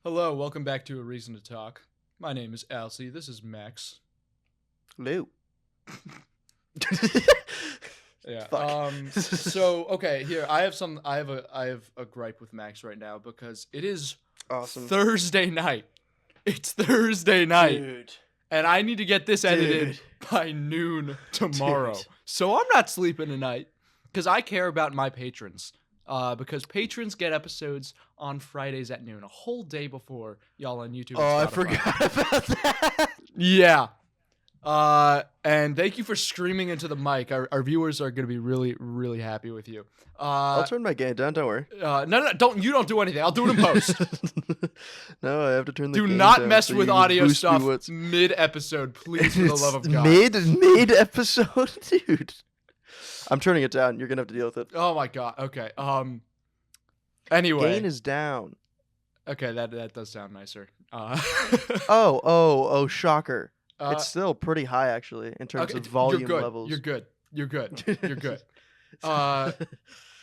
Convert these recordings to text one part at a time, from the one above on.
Hello, welcome back to A Reason to Talk. My name is Alci. This is Max. Lou. Yeah. Fuck. So okay, here I have a gripe with Max right now because it is Awesome. Thursday night. It's Thursday night, Dude. and I need to get this edited Dude. by noon tomorrow. Dude. So I'm not sleeping tonight because I care about my patrons. Because patrons get episodes on Fridays at noon, a whole day before y'all on YouTube. Oh, And I Spotify. forgot about that. Yeah. And thank you for screaming into the mic. Our viewers are going to be really, really happy with you. I'll turn my gain down. Don't worry. No, don't do anything. I'll do it in post. No, I have to turn the Do gain not down mess so with you audio boost me stuff what's- mid-episode, please, for the love of It's God. Mid episode, dude. I'm turning it down. You're gonna have to deal with it. Oh my God. Okay. Anyway. Gain is down. Okay, that does sound nicer. Oh, shocker. uh, It's still pretty high actually in terms okay, of volume you're good. levels. You're good. You're good.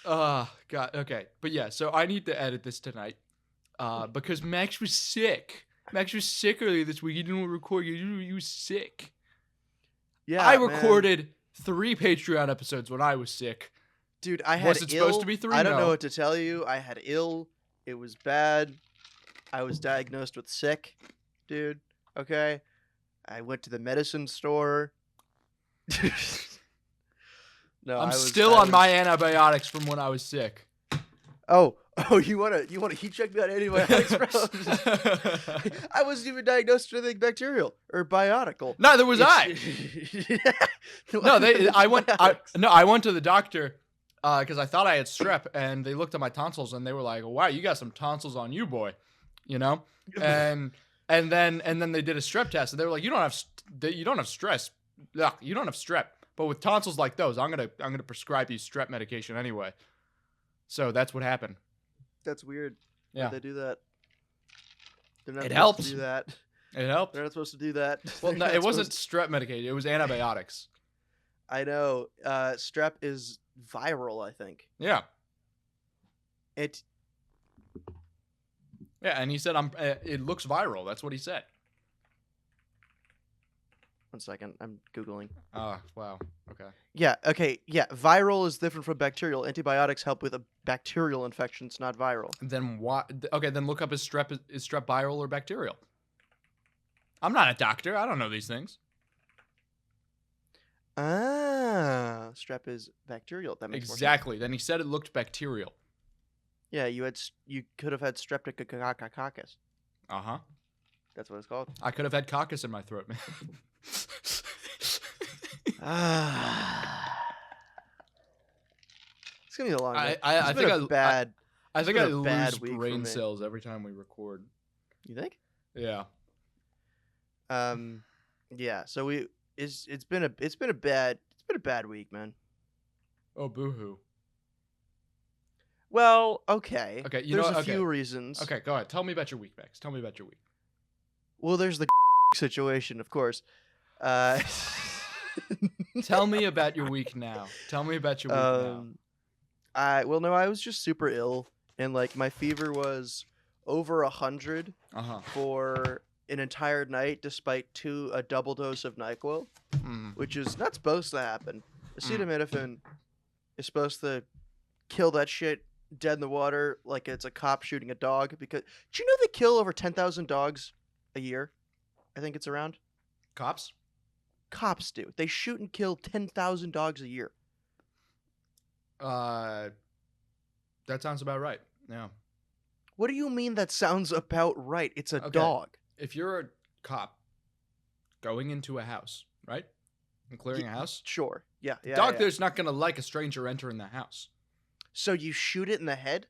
God. Okay. But yeah, so I need to edit this tonight. Because Max was sick. Max was sick earlier this week. He didn't record. He was sick. Yeah, I man. recorded 3 Patreon episodes when I was sick. Dude, I had Was it ill. supposed to be 3? I don't No. know what to tell you. I had ill. It was bad. I was diagnosed with sick, dude. Okay. I went to the medicine store. No, I'm I was still on my antibiotics from when I was sick. Oh, you wanna heat check me on antibiotics, bro? I wasn't even diagnosed with anything bacterial or biotical. Neither was I. No, I went to the doctor because I thought I had strep, and they looked at my tonsils and they were like, "Wow, you got some tonsils on you, boy," you know. And then they did a strep test, and they were like, "You don't have stress. Ugh, you don't have strep." But with tonsils like those, I'm gonna prescribe you strep medication anyway. So that's what happened. That's weird. Yeah, Why'd they do that? They're not It supposed helped. to do that. it helped. They're not supposed to do that. Well, They're no, not it wasn't supposed- strep medication. It was antibiotics. I know. Strep is viral, I think. Yeah, It. yeah. And he said, it looks viral." That's what he said. 1 second. I'm Googling. Oh, wow. Okay. Yeah, okay. Yeah, viral is different from bacterial. Antibiotics help with a bacterial infection. It's not viral. Then why? Okay, then look up is strep viral or bacterial? I'm not a doctor. I don't know these things. Ah, strep is bacterial. That makes more sense. Exactly. Then he said it looked bacterial. Yeah, you could have had streptococcus. Uh huh. That's what it's called. I could have had coccus in my throat, man. Ah. It's gonna be a long night. I It's been think a bad. I think I been a bad lose week for brain me. cells every time we record. You think? Yeah. Yeah. So it's been a bad week, man. Oh, boo-hoo. Well, okay. Okay, you there's know a what? Okay. few reasons. Okay, go ahead. Tell me about your week, Max. Tell me about your week. Well, there's the situation, of course. Tell me about your week now. Tell me about your week now. I was just super ill, and like my fever was over 100 Uh-huh. for an entire night, despite a double dose of NyQuil, which is not supposed to happen. Acetaminophen is supposed to kill that shit dead in the water, like it's a cop shooting a dog. Because do you know they kill over 10,000 dogs a year? I think it's around. Cops? Cops do. They shoot and kill 10,000 dogs a year. That sounds about right. Yeah. What do you mean that sounds about right? It's a Okay. dog. If you're a cop going into a house, right? And clearing a house, Sure. Yeah. dog yeah. there's not going to like a stranger entering the house. So you shoot it in the head?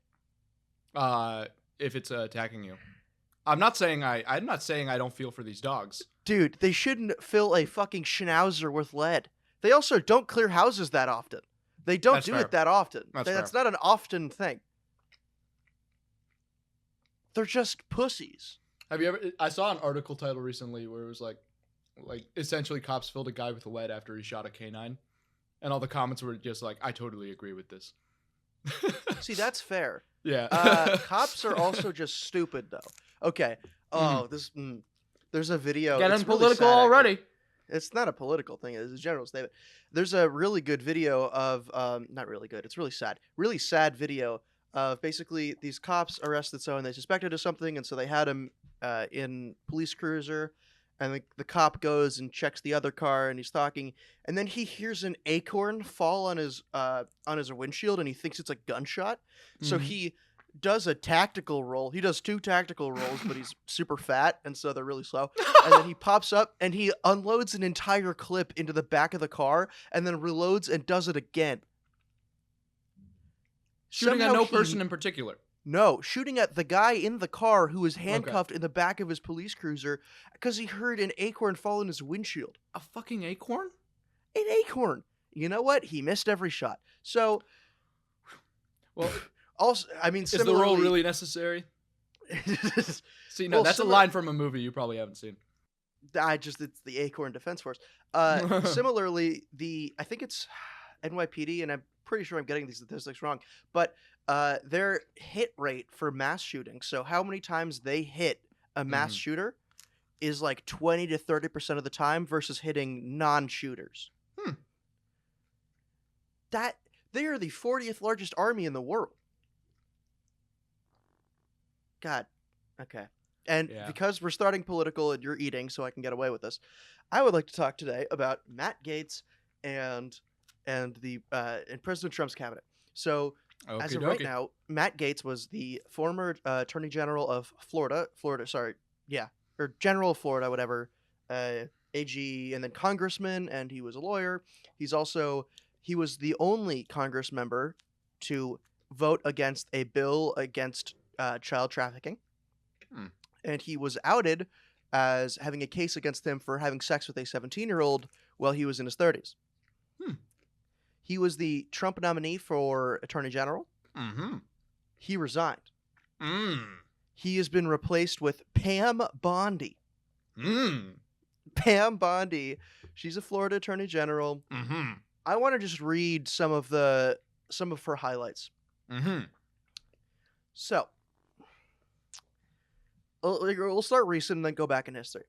If it's attacking you. I'm not saying I don't feel for these dogs. Dude, they shouldn't fill a fucking schnauzer with lead. They also don't clear houses that often. They don't That's do fair. it that often. That's not an often thing. They're just pussies. Have you ever? I saw an article title recently where it was like essentially cops filled a guy with lead after he shot a canine, and all the comments were just like, "I totally agree with this." See, that's fair. Yeah. Cops are also just stupid, though. Okay. Oh, there's a video. Getting It's really political sad, already. actually. It's not a political thing. It's a general statement. There's a really good video of not really good. It's really sad. Really sad video of basically these cops arrested someone they suspected of something, and so they had him in police cruiser, and the cop goes and checks the other car, and he's talking, and then he hears an acorn fall on his windshield, and he thinks it's a gunshot, so he does a tactical roll. He does 2 tactical rolls, but he's super fat, and so they're really slow. And then he pops up and he unloads an entire clip into the back of the car, and then reloads and does it again. Shooting at no person in particular. No, shooting at the guy in the car who was handcuffed in the back of his police cruiser because he heard an acorn fall in his windshield. A fucking acorn? An acorn. You know what? He missed every shot. So, well, also, I mean, is the role really necessary? See, no, that's a line from a movie you probably haven't seen. It's the Acorn Defense Force. Similarly, I think it's NYPD, and I'm pretty sure I'm getting these statistics wrong, but their hit rate for mass shootings, so how many times they hit a mass shooter, is like 20 to 30% of the time versus hitting non-shooters. They are the 40th largest army in the world. God. Okay. And because we're starting political and you're eating, so I can get away with this, I would like to talk today about Matt Gaetz and President Trump's cabinet. So, as of right now, Matt Gaetz was the former Attorney General of General of Florida, whatever, AG, and then Congressman, and he was a lawyer. He was the only Congress member to vote against a bill against child trafficking. And he was outed as having a case against him for having sex with a 17-year-old while he was in his 30s. He was the Trump nominee for Attorney General. He resigned. He has been replaced with Pam Bondi. Pam Bondi. She's a Florida Attorney General. I want to just read some of her highlights. So, we'll start recent and then go back in history.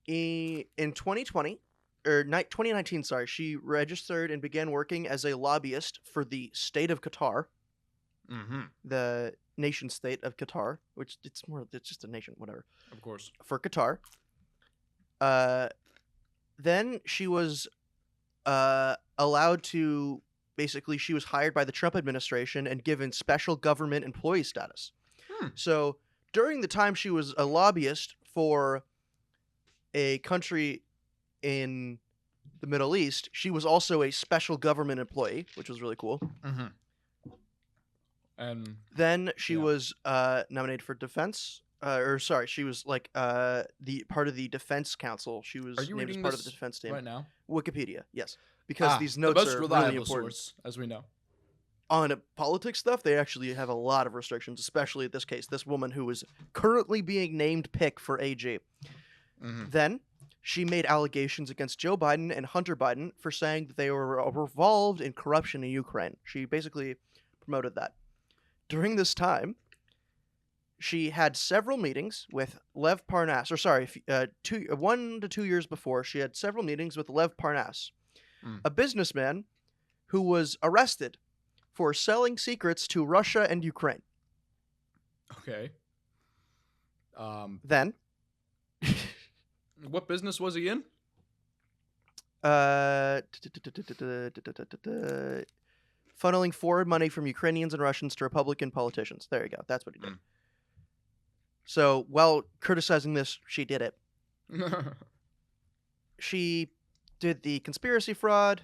In 2019, she registered and began working as a lobbyist for the state of Qatar, the nation state of Qatar, which it's just a nation, whatever. Of course. For Qatar. Then she was allowed to, basically, she was hired by the Trump administration and given special government employee status. So during the time she was a lobbyist for a country in the Middle East, she was also a special government employee, which was really cool. And then she was nominated for defense. She was like the part of the Defense Council. She was named as part of the defense team. Right now? Wikipedia, yes. Because these notes are really important. Source, as we know. On politics stuff, they actually have a lot of restrictions, especially in this case, this woman who is currently being named pick for AG. Then she made allegations against Joe Biden and Hunter Biden for saying that they were involved in corruption in Ukraine. She basically promoted that. During this time, she had several meetings with Lev Parnas. 1 to 2 years before, she had several meetings with Lev Parnas, a businessman who was arrested for selling secrets to Russia and Ukraine. Okay. Then. What business was he in? Funneling forward money from Ukrainians and Russians to Republican politicians. There you go. That's what he did. So, while criticizing this, she did it. She did the conspiracy fraud.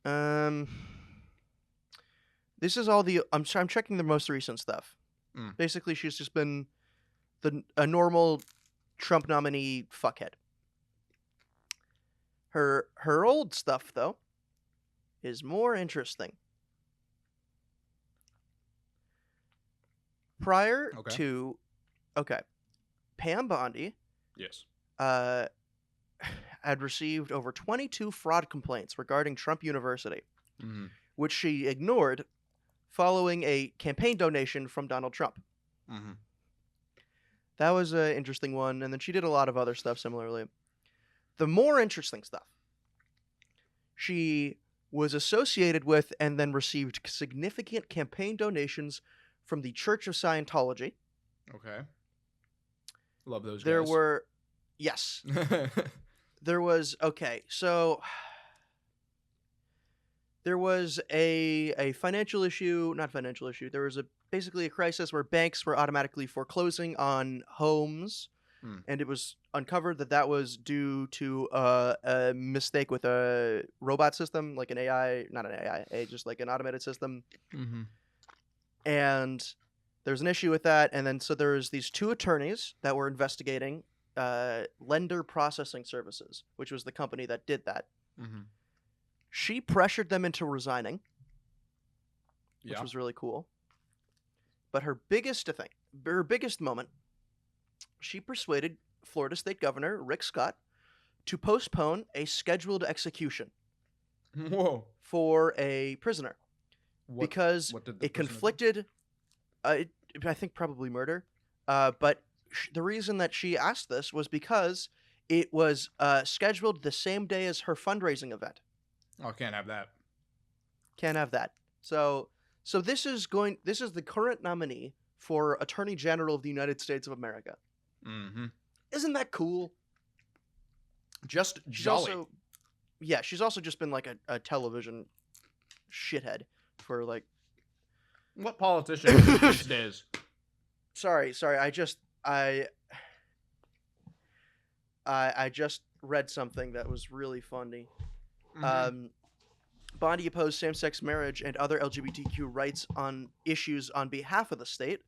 This is all the... I'm checking the most recent stuff. Basically, she's just been a normal Trump nominee fuckhead. Her old stuff, though, is more interesting. Prior to... Okay. Pam Bondi... Yes. Had received over 22 fraud complaints regarding Trump University, which she ignored following a campaign donation from Donald Trump. Mm-hmm. That was an interesting one. And then she did a lot of other stuff similarly. The more interesting stuff, she was associated with and then received significant campaign donations from the Church of Scientology. Okay. Love those There guys. were, yes. There was, okay, so there was a financial issue, not financial issue, there was basically a crisis where banks were automatically foreclosing on homes, and it was uncovered that was due to a mistake with a robot system, like an AI, not an AI, just like an automated system. Mm-hmm. And there's an issue with that, and then so there's these two attorneys that were investigating Lender Processing Services, which was the company that did that. Mm-hmm. She pressured them into resigning, which was really cool. But her biggest moment, she persuaded Florida State Governor Rick Scott to postpone a scheduled execution for a prisoner because it conflicted. I think probably murder. But the reason that she asked this was because it was scheduled the same day as her fundraising event. Oh, can't have that. Can't have that. So this is the current nominee for Attorney General of the United States of America. Mm-hmm. Isn't that cool? Just jolly. She's also just been like a television shithead for like. What politician these days? Sorry. I just read something that was really funny. Mm-hmm. Bondi opposed same-sex marriage and other LGBTQ rights on issues on behalf of the state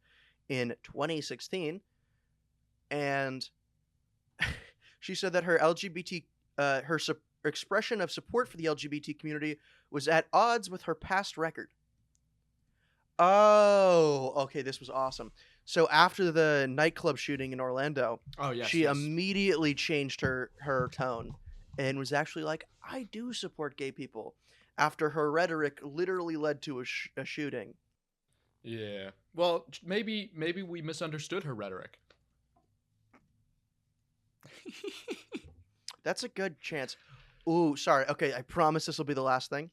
in 2016, and she said that her expression of support for the LGBT community was at odds with her past record. Oh, okay, this was awesome. So after the nightclub shooting in Orlando, she immediately changed her tone and was actually like, I do support gay people, after her rhetoric literally led to a shooting. Yeah. Well, maybe we misunderstood her rhetoric. That's a good chance. Ooh, sorry. Okay, I promise this will be the last thing.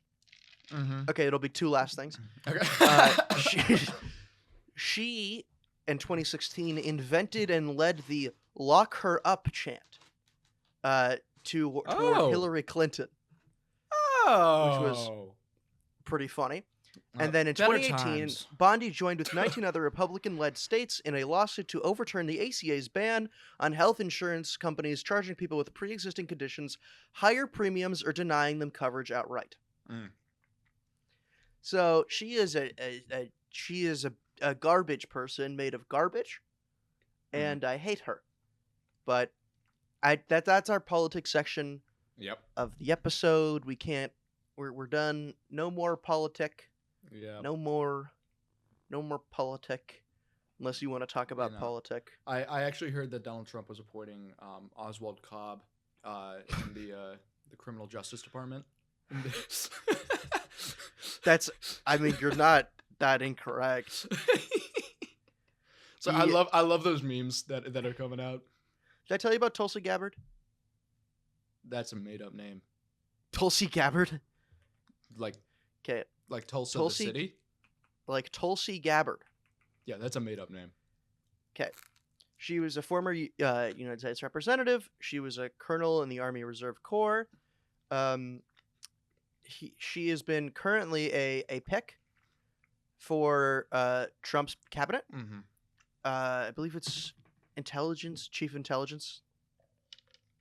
Mm-hmm. Okay, it'll be two last things. Okay. She, in 2016, invented and led the "Lock Her Up" chant toward Hillary Clinton. Oh. Which was pretty funny. And then in 2018, Bondi joined with 19 other Republican-led states in a lawsuit to overturn the ACA's ban on health insurance companies charging people with pre-existing conditions higher premiums or denying them coverage outright. So she is a garbage person made of garbage, and I hate her. But that's our politics section. Yep. Of the episode. We're done. No more politic. Yeah. No more politic. Unless you want to talk about politic. I actually heard that Donald Trump was appointing Oswald Cobb in the criminal justice department. You're not that incorrect. So I love those memes that are coming out. Did I tell you about Tulsi Gabbard? That's a made-up name. Tulsi Gabbard? Like Tulsa the city? Like Tulsi Gabbard. Yeah, that's a made-up name. Okay. She was a former United States representative. She was a colonel in the Army Reserve Corps. She has been currently a pick for Trump's cabinet. Mm-hmm. I believe it's chief intelligence.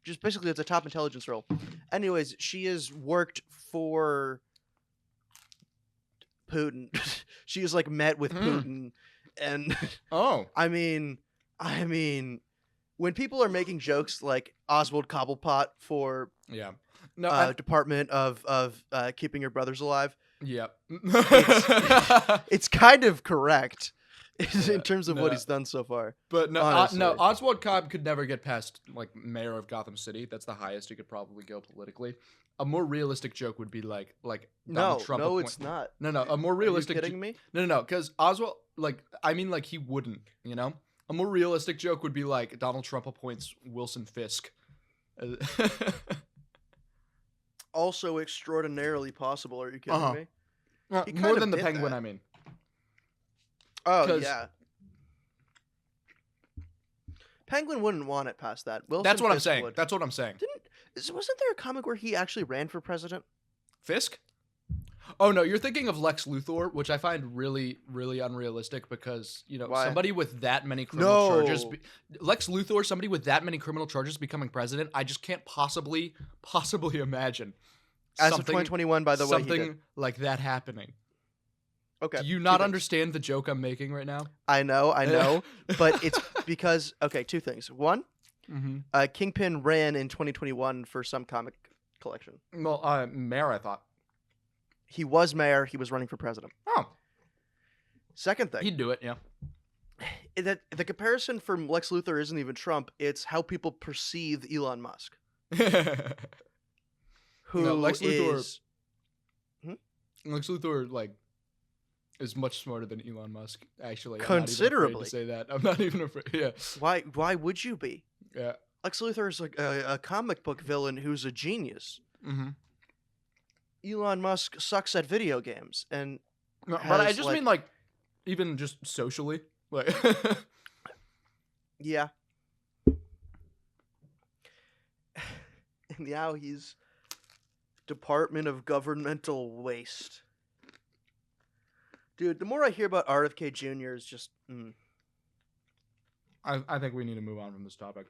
Just basically, it's a top intelligence role. Anyways, she has worked for Putin. She has met with Putin, and I mean, when people are making jokes like Oswald Cobblepot for Department of Keeping Your Brothers Alive, it's kind of correct. In terms of what he's done so far. But no, Oswald Cobb could never get past mayor of Gotham City. That's the highest he could probably go politically. A more realistic joke would be like Donald Trump. No, it's not. No, a more realistic. Are you kidding me? No, because Oswald like he wouldn't, you know? A more realistic joke would be like Donald Trump appoints Wilson Fisk. Also extraordinarily possible. Are you kidding me? More than the Penguin, I mean. Oh, yeah. Penguin wouldn't want it past that. Wilson That's what Fisk I'm saying. would. That's what I'm saying. Wasn't there a comic where he actually ran for president? Fisk? Oh, no, you're thinking of Lex Luthor, which I find really, really unrealistic because, you know, Why? somebody with that many criminal charges... Lex Luthor, somebody with that many criminal charges becoming president, I just can't possibly imagine. As of 2021, by the way, something like that happening. Okay. Do you not understand the joke I'm making right now? I know, but it's because, okay, two things. One, Kingpin ran in 2021 for some comic collection. Well, mayor, I thought. He was mayor. He was running for president. Oh. Second thing. He'd do it, yeah. That the comparison from Lex Luthor isn't even Trump. It's how people perceive Elon Musk. Who no, Lex Luthor, is... Lex Luthor, like, is much smarter than Elon Musk, actually. Considerably. I'm not even afraid to say that. I'm not even afraid. Yeah. Why would you be? Yeah. Lex Luthor is like a comic book villain who's a genius. Mm-hmm. Elon Musk sucks at video games, and no, but I just mean like even just socially, like yeah. And now he's Department of Governmental Waste. Dude, the more I hear about RFK Jr. is just. I think we need to move on from this topic.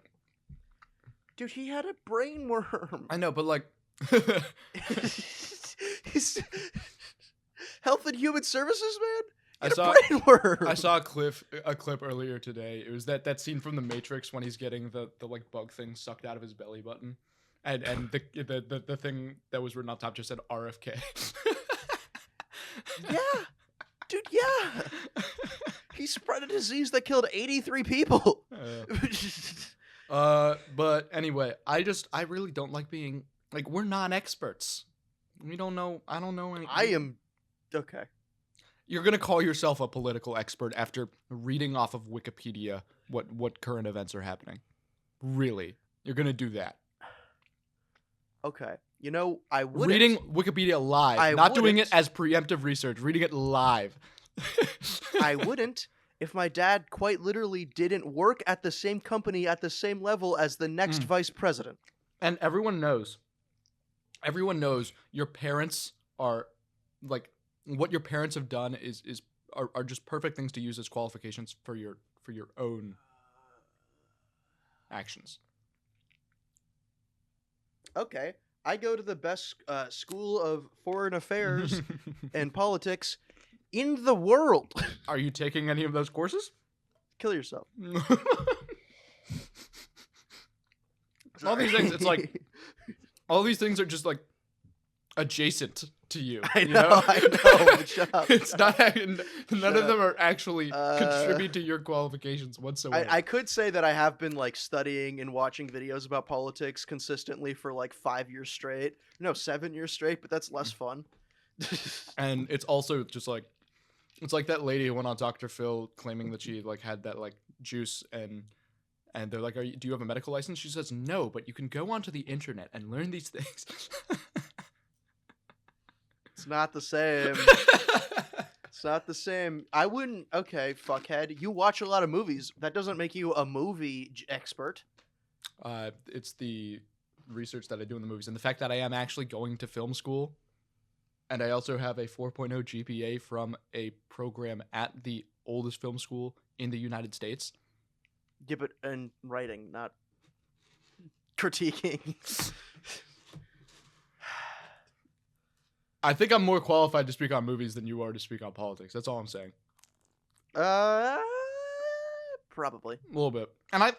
Dude, he had a brain worm. I know, but like. He's Health and Human Services, man. I saw a clip earlier today. It was that scene from The Matrix when he's getting the like bug thing sucked out of his belly button, and the thing that was written on top just said RFK. Yeah, dude. Yeah, he spread a disease that killed 83 people. But anyway, I really don't like being like we're non-experts. We don't know. I don't know any. I am okay. You're gonna call yourself a political expert after reading off of Wikipedia what current events are happening. Really, you're gonna do that? Okay. You know, I would reading Wikipedia live, not doing it as preemptive research. Reading it live. I wouldn't if my dad quite literally didn't work at the same company at the same level as the next vice president. And everyone knows your parents are like what your parents have done are just perfect things to use as qualifications for your own actions. Okay. I go to the best school of foreign affairs and politics in the world. Are you taking any of those courses? Kill yourself. All these things, it's like all these things are just like adjacent to you. I know. Shut up. It's not. None of them are actually contribute to your qualifications whatsoever. I could say that I have been like studying and watching videos about politics consistently for like 5 years straight. No, 7 years straight, but that's less fun. And it's also just like it's like that lady who went on Dr. Phil claiming that she like had that like juice and they're like, do you have a medical license? She says no, but you can go onto the internet and learn these things. It's not the same. It's not the same. I wouldn't. Okay, fuckhead. You watch a lot of movies. That doesn't make you a movie expert. It's the research that I do in the movies and the fact that I am actually going to film school. And I also have a 4.0 GPA from a program at the oldest film school in the United States. Yeah, but in writing, not critiquing. I think I'm more qualified to speak on movies than you are to speak on politics. That's all I'm saying. Probably. A little bit. And I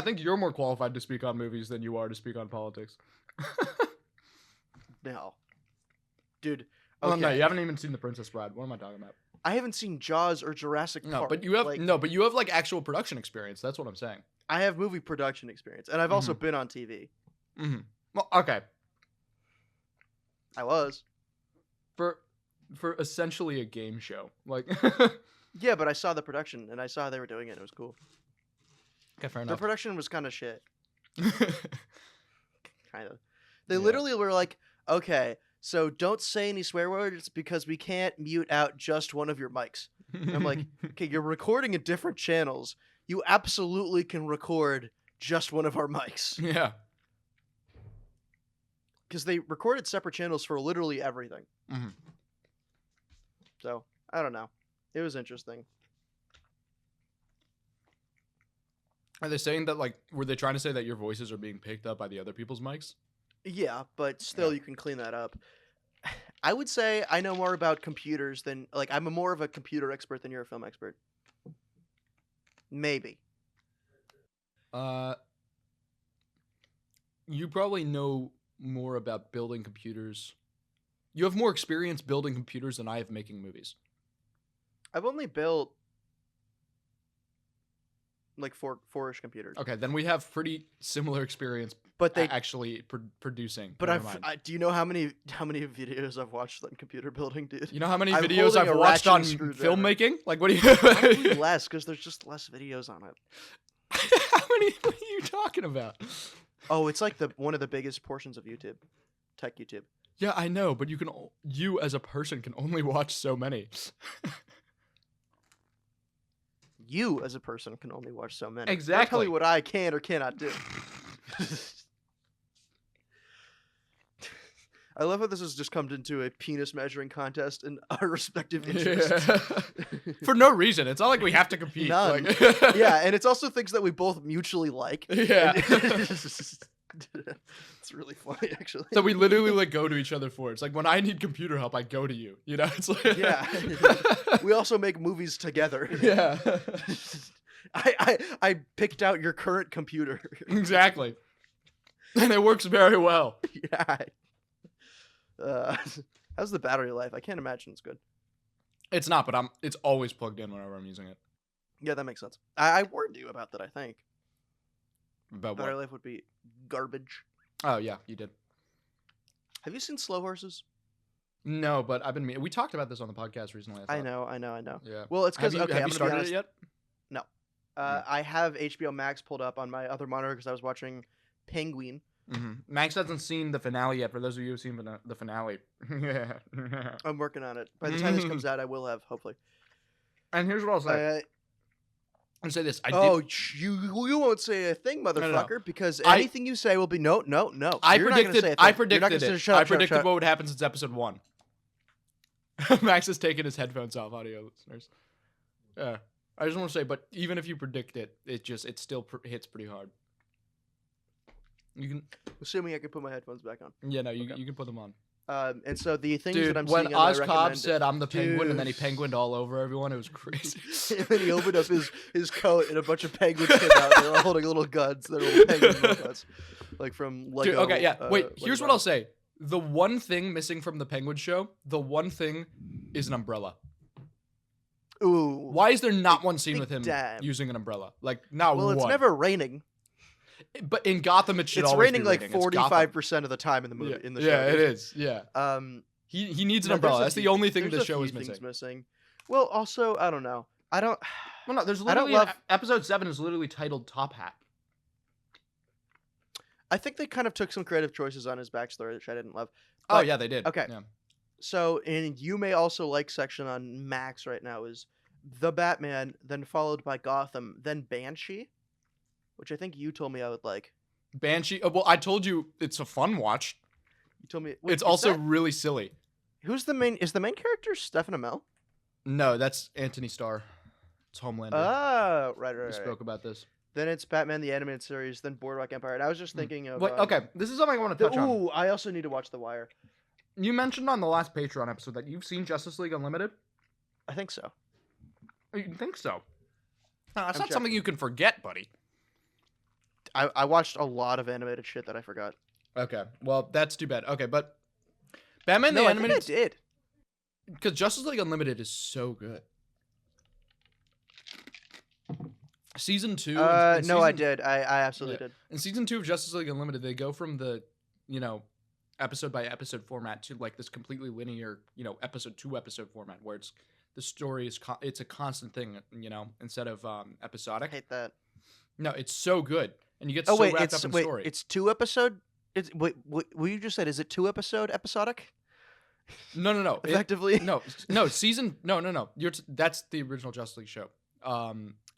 think you're more qualified to speak on movies than you are to speak on politics. No. Dude. Okay. Oh, no, you haven't even seen The Princess Bride. What am I talking about? I haven't seen Jaws or Jurassic Park. But you have you have like actual production experience. That's what I'm saying. I have movie production experience, and I've also been on TV. Mm-hmm. Well, okay. I was. For essentially a game show. Like Yeah, but I saw the production and I saw how they were doing it. It was cool. Okay, fair The enough. production was kind of shit. Kind of. They literally were like, okay, so don't say any swear words because we can't mute out just one of your mics. And I'm like, okay, you're recording in different channels. You absolutely can record just one of our mics. Yeah. Because they recorded separate channels for literally everything. Mm-hmm. So, I don't know. It was interesting. Are they saying that, like, were they trying to say that your voices are being picked up by the other people's mics? Yeah, but still you can clean that up. I would say I know more about computers than, like, I'm more of a computer expert than you're a film expert. Maybe. You probably know more about building computers. You have more experience building computers than I have making movies. I've only built like four-ish computers. Okay, then we have pretty similar experience. But they actually producing. But do you know how many videos I've watched on computer building, dude? You know how many videos I've watched on filmmaking? Like, what do you? Probably less, because there's just less videos on it. How many? What are you talking about? Oh, it's like one of the biggest portions of YouTube, tech YouTube. Yeah, I know, but you as a person can only watch so many. You as a person can only watch so many. Exactly. Don't tell me what I can or cannot do. I love how this has just come into a penis measuring contest in our respective interests. Yeah. For no reason. It's not like we have to compete. None. Like... Yeah, and it's also things that we both mutually like. Yeah. It's really funny, actually. So we literally like go to each other for it. It's like when I need computer help, I go to you. You know, it's like yeah. We also make movies together. Yeah. I picked out your current computer. Exactly. And it works very well. Yeah. How's the battery life? I can't imagine it's good. It's not, but it's always plugged in whenever I'm using it. Yeah, that makes sense. I warned you about that, I think. About battery what? life would be garbage. Oh, yeah, you did. Have you seen Slow Horses? No, but I've been... We talked about this on the podcast recently. I know. Yeah. Well, it's because... Okay, have you started it yet? No. I have HBO Max pulled up on my other monitor because I was watching Penguin. Mm-hmm. Max hasn't seen the finale yet. For those of you who've seen the finale. Yeah. I'm working on it. By the time this comes out, I will have, hopefully. And here's what I'll say. I'll say this. You won't say a thing, motherfucker, No. because anything you say will be no. I You're predicted it. I predicted what would happen since episode 1. Max has taken his headphones off, audio listeners. Yeah. I just want to say, but even if you predict it, it still hits pretty hard. You can, assuming I can put my headphones back on. Yeah, no, you can put them on. And so the things Dude, that I'm when seeing Oz Cobb said I'm the penguin and then he penguined all over everyone, it was crazy. And then he opened up his coat and a bunch of penguins came out. They were all holding little guns. They were little penguin guns, like from Lego. Dude, okay, yeah. Wait, here's Lego. what I'll say. The one thing missing from the Penguin show, is an umbrella. Ooh. Why is there not one scene with him damn. using an umbrella? Like, not one. Well, it's never raining. But in Gotham, it should it's always raining be raining. like 45% of the time in the movie. Yeah. In the show. Yeah, it is. Yeah. He needs an umbrella. That's the only thing the show is missing. Well, also, I don't know. Well, no, there's literally episode 7 is literally titled Top Hat. I think they kind of took some creative choices on his backstory, which I didn't love. But, oh yeah, they did. Okay. Yeah. So, in You May Also Like section on Max right now is The Batman, then followed by Gotham, then Banshee, which I think you told me I would like. Banshee. Well, I told you it's a fun watch. You told me it's also really silly. Who's the main? Is the main character Stephen Amell? No, that's Anthony Starr. It's Homelander. Oh, right. We spoke about this. Then it's Batman the Animated Series, then Boardwalk Empire. And I was just thinking of... Wait, okay, this is something I want to touch on. Ooh, I also need to watch The Wire. You mentioned on the last Patreon episode that you've seen Justice League Unlimited? I think so. You think so? No, that's not something you can forget, buddy. I watched a lot of animated shit that I forgot. Okay, well, that's too bad. Okay, but Batman the Animated... I think I did. Because Justice League Unlimited is so good. Season 2. No, I did. I absolutely did. In season 2 of Justice League Unlimited, they go from the, episode by episode format to like this completely linear, episode to episode format where it's the story is it's a constant thing, instead of episodic. I hate that. No, it's so good, and you get Oh so wait, wrapped up in the story. it's 2 episode. It's wait, what you just said? Is it 2 episodic? No. Effectively, no. Season no. That's the original Justice League show.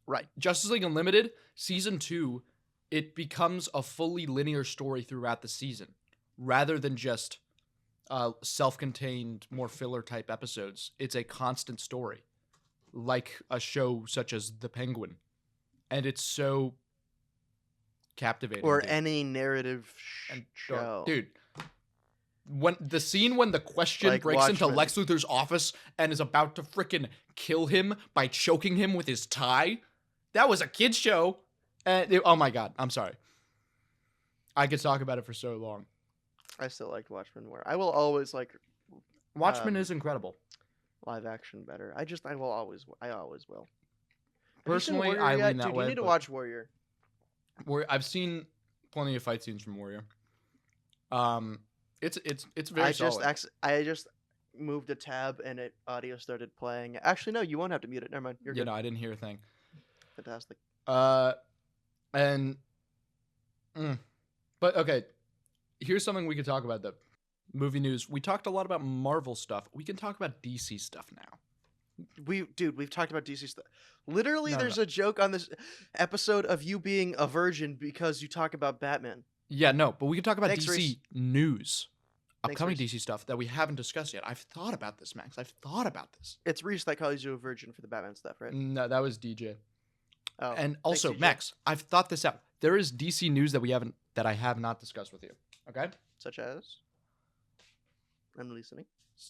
Right. Justice League Unlimited season 2, it becomes a fully linear story throughout the season, rather than just self-contained, more filler type episodes. It's a constant story, like a show such as The Penguin, and it's so captivating. Or any narrative show, dude. When the Question like breaks Watchmen. into Lex Luthor's office and is about to frickin' kill him by choking him with his tie, that was a kid's show. And oh my god, I'm sorry. I could talk about it for so long. I still liked Watchmen more. I will always like Watchmen is incredible. Live action better. I always will. Personally, I lean that Dude, way. You need to watch Warrior. I've seen plenty of fight scenes from Warrior. It's very solid. I just moved a tab and audio started playing. Actually, no, you won't have to mute it. Never mind. You're good. No, I didn't hear a thing. Fantastic. But okay, here's something we could talk about, the movie news. We talked a lot about Marvel stuff. We can talk about DC stuff now. We've talked about DC stuff. Literally, there's a joke on this episode of you being a virgin because you talk about Batman. Yeah, no, but we can talk about Thanks, DC Reese. news. Upcoming Reese. DC stuff that we haven't discussed yet. I've thought about this, Max. I've thought about this. It's Reese that calls you a virgin for the Batman stuff, right? No, that was DJ. Oh, and also, DJ. Max, I've thought this out. There is DC news that I have not discussed with you. Okay? Such as? I'm listening.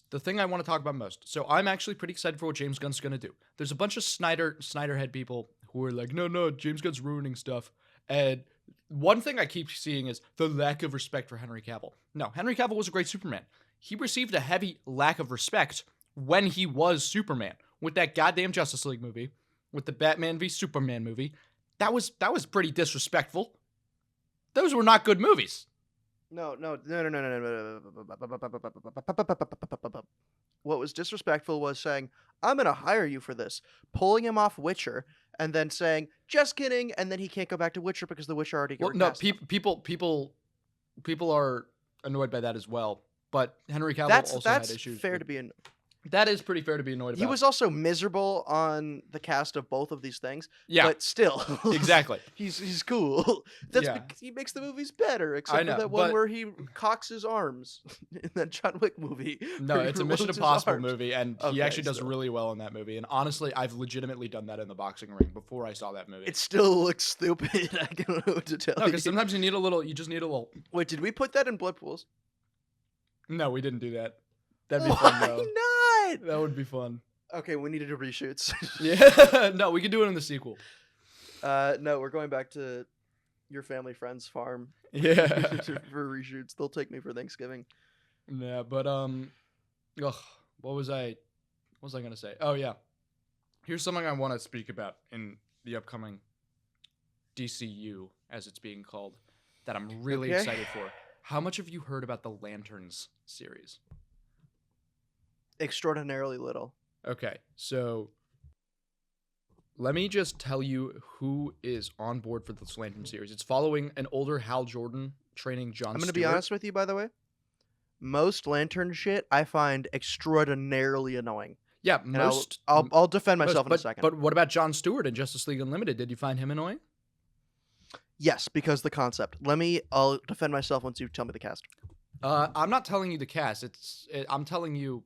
The thing I want to talk about most. So I'm actually pretty excited for what James Gunn's going to do. There's a bunch of Snyderhead people who are like, no, James Gunn's ruining stuff. And one thing I keep seeing is the lack of respect for Henry Cavill. No, Henry Cavill was a great Superman. He received a heavy lack of respect when he was Superman. With that goddamn Justice League movie, with the Batman v Superman movie, that was pretty disrespectful. Those were not good movies. No. What was disrespectful was saying, I'm going to hire you for this, pulling him off Witcher, and then saying, just kidding, and then he can't go back to Witcher because The Witcher already got people are annoyed by that as well. But Henry Cavill also had issues. That's fair to be That is pretty fair to be annoyed about. He was also miserable on the cast of both of these things. Yeah. But still. Exactly. He's cool. He makes the movies better, except for that one where he cocks his arms in that John Wick movie. No, it's a Mission Impossible movie, and he actually does really well in that movie. And honestly, I've legitimately done that in the boxing ring before I saw that movie. It still looks stupid. I don't know what to tell you. No, because sometimes you just need a little... Wait, did we put that in Blood Pools? No, we didn't do that. That'd be fun, though. Why not? That would be fun. Okay, we needed a reshoots. Yeah. No, we could do it in the sequel. No, we're going back to your family friend's farm. Yeah. For reshoots. They'll take me for Thanksgiving. Yeah, but what was I gonna say? Oh yeah. Here's something I want to speak about in the upcoming DCU, as it's being called, that I'm really excited for. How much have you heard about the Lanterns series? Extraordinarily little. Okay, so let me just tell you who is on board for this Lantern series. It's following an older Hal Jordan training John Stewart. I'm going to be honest with you, by the way. Most Lantern shit I find extraordinarily annoying. Yeah, I'll defend myself in a second. But what about John Stewart in Justice League Unlimited? Did you find him annoying? Yes, because the concept. I'll defend myself once you tell me the cast. I'm not telling you the cast. I'm telling you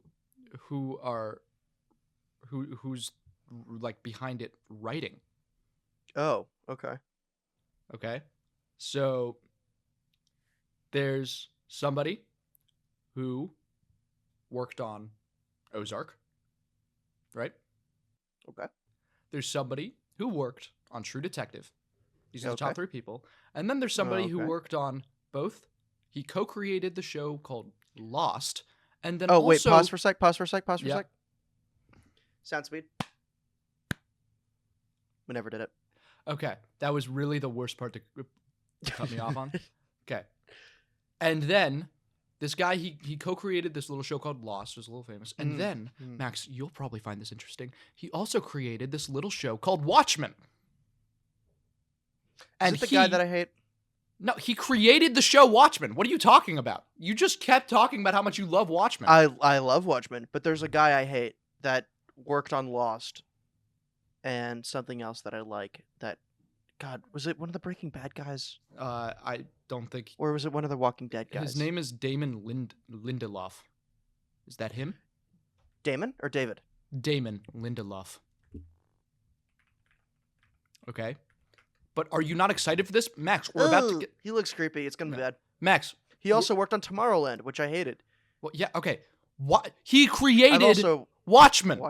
who's like behind it writing. Oh, okay. Okay. So there's somebody who worked on Ozark, right? Okay. There's somebody who worked on True Detective. These are the top 3 people. And then there's somebody who worked on both. He co-created the show called Lost. And then wait, pause for a sec. Sound speed. We never did it. Okay. That was really the worst part to cut me off on. Okay. And then This guy, he co-created this little show called Lost, was a little famous. And then, Max, you'll probably find this interesting. He also created this little show called Watchmen. Is it the guy that I hate? No, he created the show Watchmen. What are you talking about? You just kept talking about how much you love Watchmen. I love Watchmen, but there's a guy I hate that worked on Lost and something else that I like that... God, was it one of the Breaking Bad guys? I don't think... Or was it one of the Walking Dead guys? His name is Damon Lindelof. Is that him? Damon or David? Damon Lindelof. Okay. But are you not excited for this? Max, we're about to get... He looks creepy. It's going to be bad. Max. He also worked on Tomorrowland, which I hated. Well, yeah, okay. What? He created Watchmen.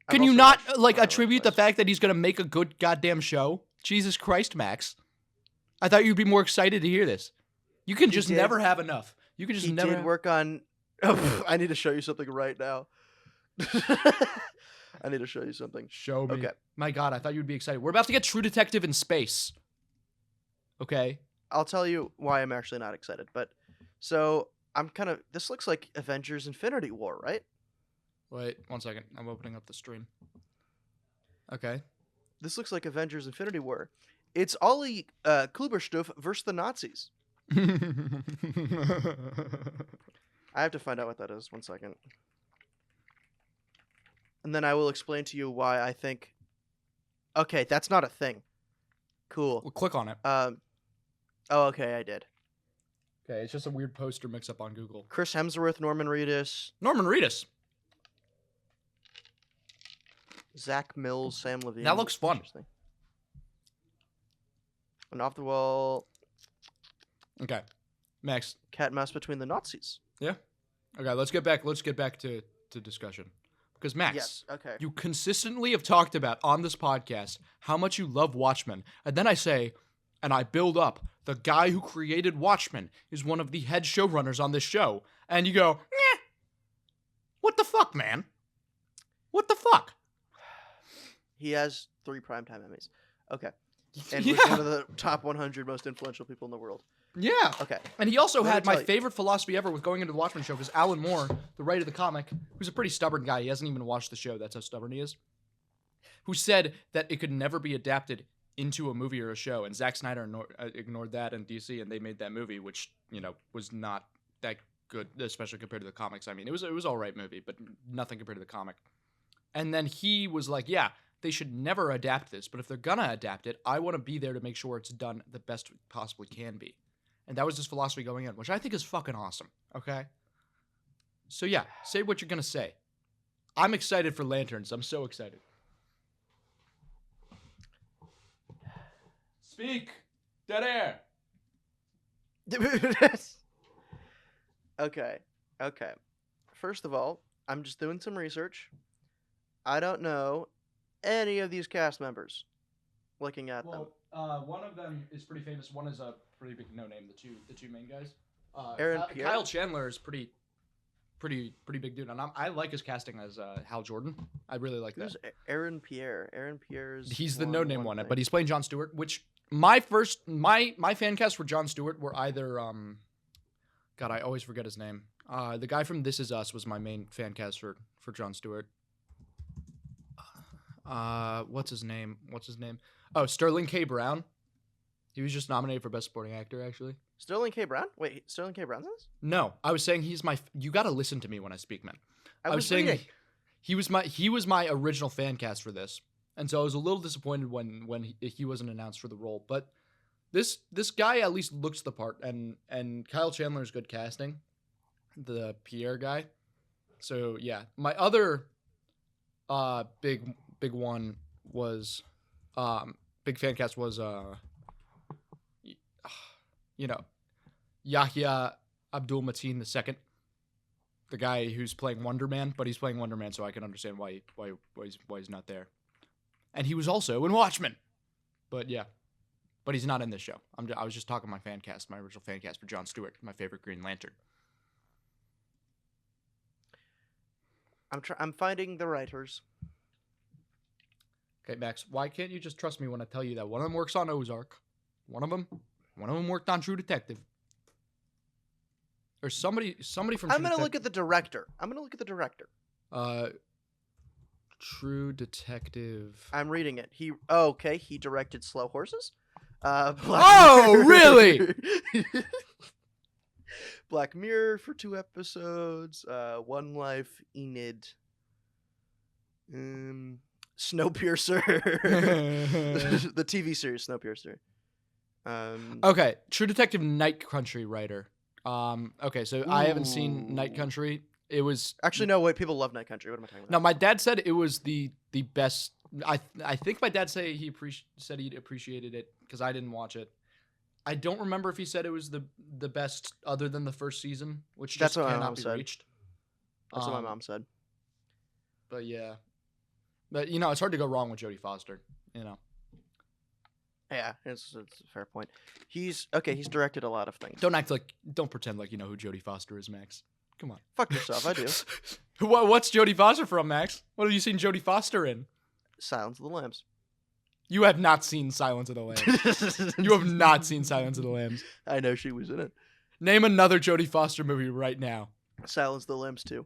Can you not, attribute the fact that he's going to make a good goddamn show? Jesus Christ, Max. I thought you'd be more excited to hear this. You can just never have enough. You can just never... He did work on... Oh, I need to show you something right now. I need to show you something. Show me. Okay. My God, I thought you'd be excited. We're about to get True Detective in space. Okay? I'll tell you why I'm actually not excited. But, so, I'm kind of... This looks like Avengers Infinity War, right? Wait, 1 second. I'm opening up the stream. Okay. This looks like Avengers Infinity War. It's Ollie Kluberstuff versus the Nazis. I have to find out what that is. 1 second. And then I will explain to you why I think... Okay, that's not a thing. Cool. Well, click on it. Oh, okay, I did. Okay, it's just a weird poster mix-up on Google. Chris Hemsworth, Norman Reedus. Norman Reedus. Zach Mills, Sam Levine. That looks fun. And off the wall. Okay, Max. Cat and mouse between the Nazis. Yeah. Okay, let's get back to discussion. Because Max, yes, okay. You consistently have talked about on this podcast how much you love Watchmen, and then I say, and I build up, the guy who created Watchmen is one of the head showrunners on this show, and you go, "Nyeh. What the fuck, man? What the fuck?" He has 3 primetime Emmys. Okay. And was one of the top 100 most influential people in the world. Yeah. Okay. And he also had my favorite philosophy ever with going into the Watchmen show, because Alan Moore, the writer of the comic, who's a pretty stubborn guy, he hasn't even watched the show, that's how stubborn he is, who said that it could never be adapted into a movie or a show, and Zack Snyder ignored that in DC, and they made that movie, which, was not that good, especially compared to the comics. I mean, it was an alright movie, but nothing compared to the comic. And then he was like, yeah, they should never adapt this, but if they're gonna adapt it, I want to be there to make sure it's done the best it possibly can be. And that was his philosophy going in, which I think is fucking awesome, okay? So yeah, say what you're gonna say. I'm excited for Lanterns. I'm so excited. Speak! Dead air! Okay. First of all, I'm just doing some research. I don't know any of these cast members. Looking at them. One of them is pretty famous. One is a pretty big no-name. The two main guys. Aaron Pierre? Kyle Chandler is pretty big dude, and I like his casting as Hal Jordan. I really like that. Who's Aaron Pierre? Aaron Pierre's... He's the no-name one, but he's playing Jon Stewart, which my fan cast for Jon Stewart were either God, I always forget his name. The guy from This Is Us was my main fan cast for Jon Stewart. What's his name? Oh, Sterling K. Brown. He was just nominated for Best Supporting Actor, actually. Sterling K. Brown? Wait, Sterling K. Brown's in this? No, I was saying he's my... You gotta listen to me when I speak, man. I was saying reading. he was my original fan cast for this, and so I was a little disappointed when he wasn't announced for the role. But this guy at least looks the part, and Kyle Chandler's good casting, the Pierre guy. So yeah, my other big one was big fan cast was Yahya Abdul Mateen II, the guy who's playing Wonder Man, but he's playing Wonder Man, so I can understand why he's not there. And he was also in Watchmen, but he's not in this show. I was just talking my fan cast, my original fan cast for Jon Stewart, my favorite Green Lantern. I'm finding the writers. Okay, Max, why can't you just trust me when I tell you that one of them works on Ozark, one of them worked on True Detective. or somebody from. I'm gonna look at the director. True Detective. I'm reading it. He directed Slow Horses. Really? Black Mirror for 2 episodes. One Life, Enid. Snowpiercer. The TV series Snowpiercer. Okay, True Detective Night Country writer. Okay, so I haven't seen Night Country. It was actually no wait. People love Night Country. What am I talking about? No, my dad said it was the best. I think my dad said he appreciated it because I didn't watch it. I don't remember if he said it was the best other than the first season, which just cannot be reached. That's what my mom said. But yeah, but it's hard to go wrong with Jodie Foster. Yeah, it's a fair point. He's directed a lot of things. Don't pretend like you know who Jodie Foster is, Max. Come on. Fuck yourself, I do. What's Jodie Foster from, Max? What have you seen Jodie Foster in? Silence of the Lambs. You have not seen Silence of the Lambs. You have not seen Silence of the Lambs. I know she was in it. Name another Jodie Foster movie right now. Silence of the Lambs 2.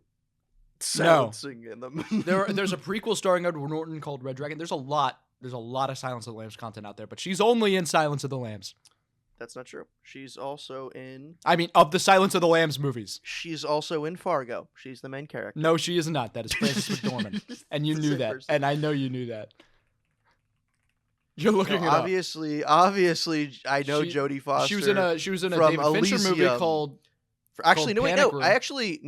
Silencing in them. There's a prequel starring Edward Norton called Red Dragon. There's a lot of Silence of the Lambs content out there, but she's only in Silence of the Lambs. That's not true. She's also in... I mean, of the Silence of the Lambs movies. She's also in Fargo. She's the main character. No, she is not. That is Frances McDormand. And you knew that. And I know you knew that. You're looking it up. Obviously, I know Jodie Foster. She was in a David Fincher movie called... I actually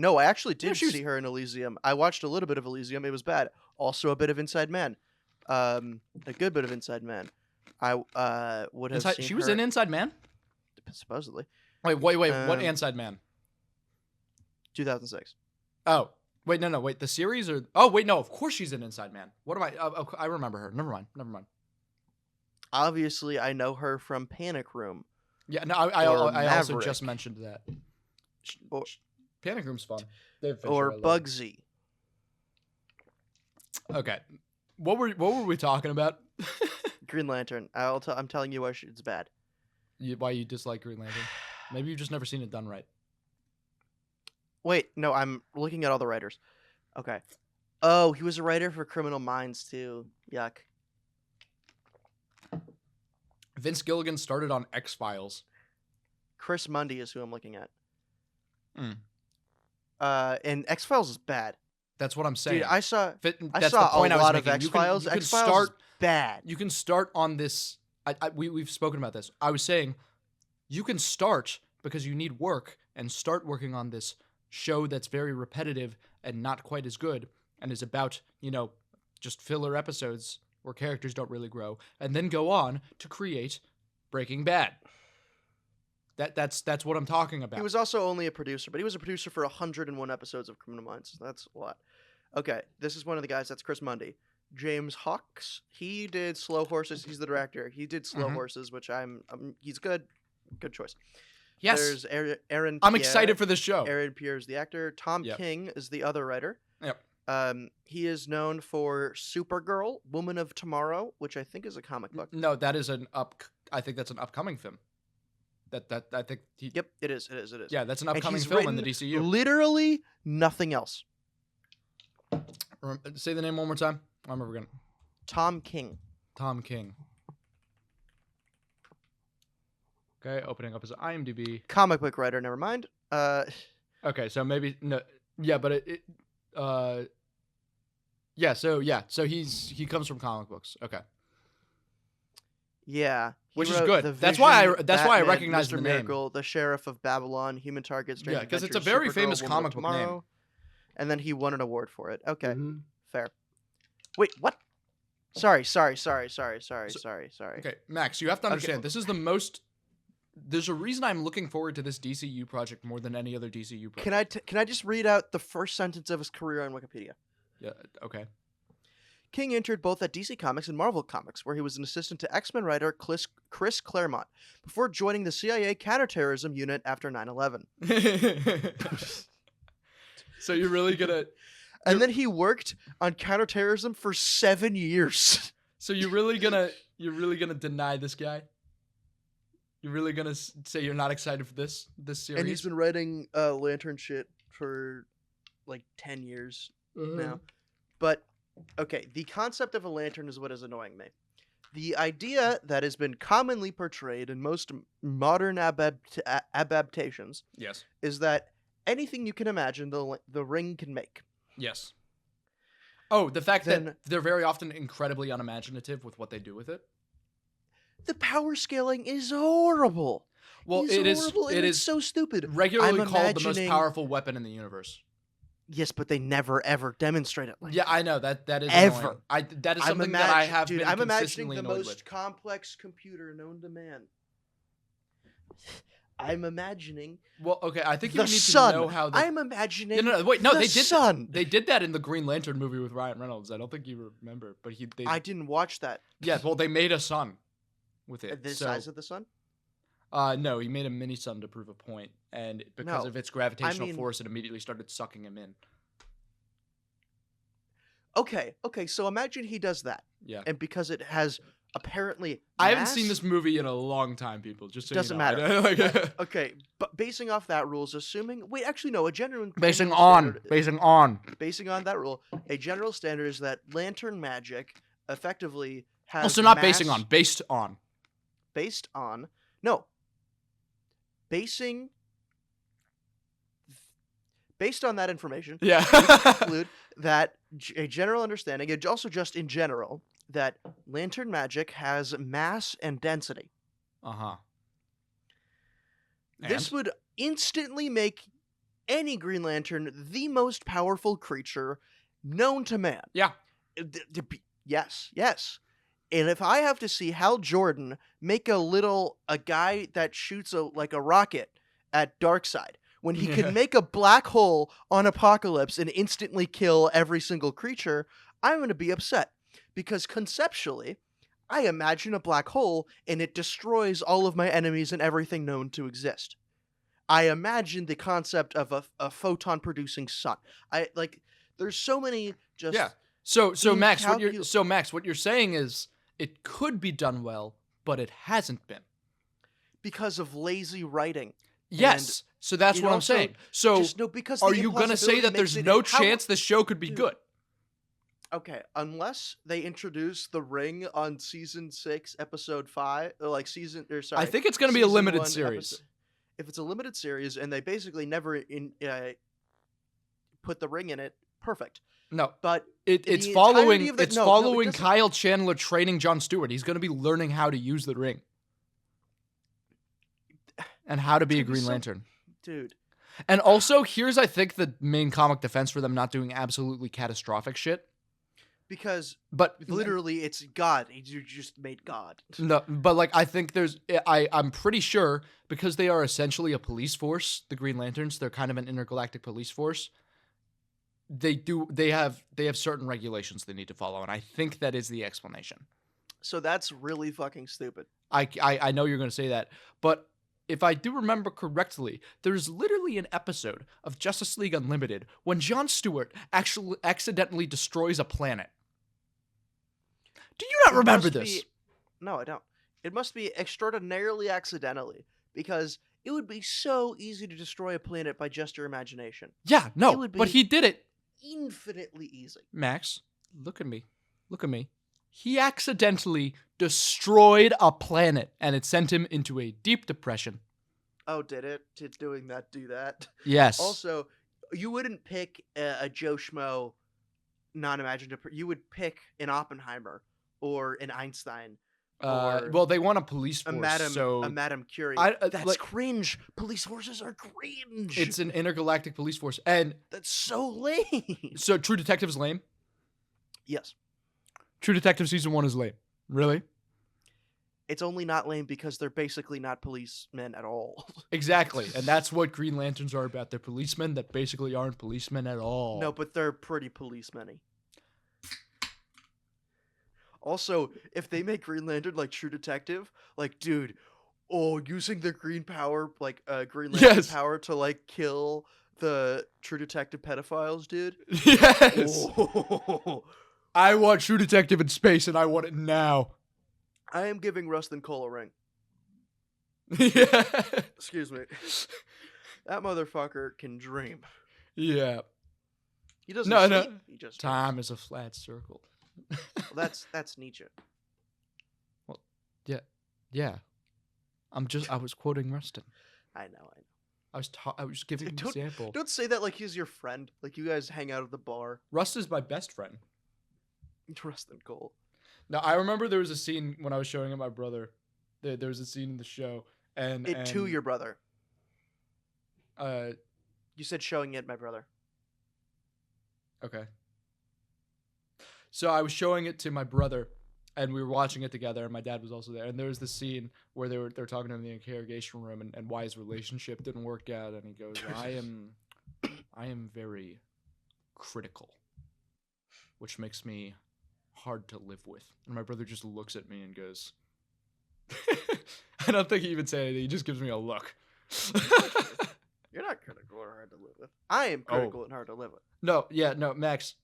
did see her in Elysium. I watched a little bit of Elysium. It was bad. Also a bit of Inside Man. A good bit of Inside Man. I would have seen She was in Inside Man? Supposedly. Wait. What Inside Man? 2006. Oh. Wait, no. Wait, the series or... Oh, wait, no. Of course she's in Inside Man. What am I... I remember her. Never mind. Obviously, I know her from Panic Room. Yeah, no, I also just mentioned that. Panic Room's fun. Or Bugsy. Okay. What were we talking about? Green Lantern. I'm telling you why it's bad. Why you dislike Green Lantern? Maybe you've just never seen it done right. Wait, no, I'm looking at all the writers. Okay. Oh, he was a writer for Criminal Minds too. Yuck. Vince Gilligan started on X-Files. Chris Mundy is who I'm looking at. And X-Files is bad. That's what I'm saying. Dude, I saw a lot of X-Files. X-Files is bad. You can start on this. We've spoken about this. I was saying you can start because you need work and start working on this show that's very repetitive and not quite as good and is about, just filler episodes where characters don't really grow, and then go on to create Breaking Bad. That's what I'm talking about. He was also only a producer, but he was a producer for 101 episodes of Criminal Minds. That's a lot. Okay, this is one of the guys. That's Chris Mundy. James Hawkes. He did Slow Horses. He's the director. He did Slow Horses, which he's good. Good choice. Yes. There's Aaron Pierre. I'm excited for this show. Aaron Pierre is the actor. Tom King is the other writer. Yep. He is known for Supergirl, Woman of Tomorrow, which I think is a comic book. No, that is I think that's an upcoming film. I think Yep, it is. Yeah, that's an upcoming film in the DCU. Literally nothing else. Say the name one more time. I'm never gonna. Tom King. Tom King. Okay, opening up his IMDb. Comic book writer. Never mind. Okay, so maybe no. Yeah, but Yeah. So he comes from comic books. Okay. Yeah. Which is good. That's why I recognize the name. Miracle, The Sheriff of Babylon, Human Target, Strange Because it's a Adventures, very Supergirl, famous Woman comic of book Tomorrow, name. And then he won an award for it. Okay, fair. Wait, what? Sorry. Okay, Max, you have to understand. This is the most. There's a reason I'm looking forward to this DCU project more than any other DCU project. Can I just read out the first sentence of his career on Wikipedia? Yeah. Okay. King entered both at DC Comics and Marvel Comics, where he was an assistant to X-Men writer Chris Claremont, before joining the CIA counterterrorism unit after 9/11. So you're really gonna... And then he worked on counterterrorism for 7 years. So you're really gonna deny this guy? You're really gonna say you're not excited for this series? And he's been writing Lantern shit for like 10 years now. But okay, the concept of a lantern is what is annoying me. The idea that has been commonly portrayed in most modern adaptations Yes. is that anything you can imagine, the ring can make. Yes. Oh, the fact that they're very often incredibly unimaginative with what they do with it. The power scaling is horrible. Well, it is so stupid. Regularly called the most powerful weapon in the universe. Yes, but they never ever demonstrate it. Yeah, I know that is ever. Annoying. That is something that I have been I'm consistently imagining the annoyed most with. complex computer known to man. I'm imagining. Well, okay, I think you the need sun. to know how. I'm imagining. Wait, no, the they did. Sun. They did that in the Green Lantern movie with Ryan Reynolds. I don't think you remember, but I didn't watch that. Yeah, well, they made a sun with it. The size of the sun? No, he made a mini sun to prove a point, and because of its gravitational force, it immediately started sucking him in. Okay, so imagine he does that. Yeah. And because it has apparently I haven't seen this movie in a long time, people. Just so doesn't you know. matter. Okay, but basing off that rule is assuming. Wait, actually, no. A genuine basing on that rule, a general standard is that lantern magic effectively has. Also, not basing on, based on. Based on no. Based on that information, yeah, we conclude that a general understanding, and also just in general, that lantern magic has mass and density. This would instantly make any Green Lantern the most powerful creature known to man. Yeah. Yes. And if I have to see Hal Jordan make a guy that shoots a rocket at Darkseid, when he can make a black hole on Apocalypse and instantly kill every single creature, I'm going to be upset. Because conceptually, I imagine a black hole and it destroys all of my enemies and everything known to exist. I imagine the concept of a photon-producing sun. There's so many just... Yeah. So Max, what you're saying is it could be done well, but it hasn't been. Because of lazy writing. Yes. So that's what I'm saying. So because are you going to say that there's no chance this show could be good? Okay, unless they introduce the ring on season 6, episode 5, I think it's going to be a limited series. If it's a limited series and they basically never put the ring in it, perfect. No, but it's following Kyle Chandler training Jon Stewart. He's going to be learning how to use the ring and how to be a Green Lantern. Dude. And also, here's, I think, the main comic defense for them not doing absolutely catastrophic shit. Because but literally it's God. You just made God. No, but I think I'm pretty sure because they are essentially a police force, the Green Lanterns, they're kind of an intergalactic police force. They have certain regulations they need to follow, and I think that is the explanation. So that's really fucking stupid. I know you're going to say that, but if I do remember correctly, there's literally an episode of Justice League Unlimited when Jon Stewart actually accidentally destroys a planet. Do you not remember this? No, I don't. It must be extraordinarily accidentally, because it would be so easy to destroy a planet by just your imagination. Yeah, no, but he did it. Infinitely easy. Max, look at me. Look at me. He accidentally destroyed a planet, and it sent him into a deep depression. Oh, did it? Did doing that do that? Yes. Also, you wouldn't pick a Joe Schmo non-imaginative. You would pick an Oppenheimer or an Einstein. Well, they want a police force, a Madame Curie. That's cringe. Police forces are cringe. It's an intergalactic police force, and that's so lame. So True Detective is lame? Yes. True Detective Season 1 is lame. Really? It's only not lame because they're basically not policemen at all. Exactly, and that's what Green Lanterns are about. They're policemen that basically aren't policemen at all. No, but they're pretty policemen-y. Also, if they make Green Lantern like True Detective, dude, using the green power, Green Lantern power to kill the True Detective pedophiles, dude. Yes. Oh. I want True Detective in space, and I want it now. I am giving Rustin Cole a ring. Yeah. Excuse me. That motherfucker can dream. Yeah. He doesn't sleep. He just time is a flat circle. Well, that's Nietzsche. Well, yeah. I was quoting Rustin. I know. I was giving an example. Don't say that like he's your friend. Like you guys hang out at the bar. Rust is my best friend. Rustin Cole. Now I remember there was a scene when I was showing it my brother. There was a scene in the show, and to your brother. You said showing it my brother. Okay. So I was showing it to my brother, and we were watching it together, and my dad was also there. And there was this scene where they're talking in the interrogation room, and why his relationship didn't work out, and he goes, I am very critical, which makes me hard to live with. And my brother just looks at me and goes, I don't think he even said anything. He just gives me a look. You're not critical or hard to live with. I am critical and hard to live with. No, Max.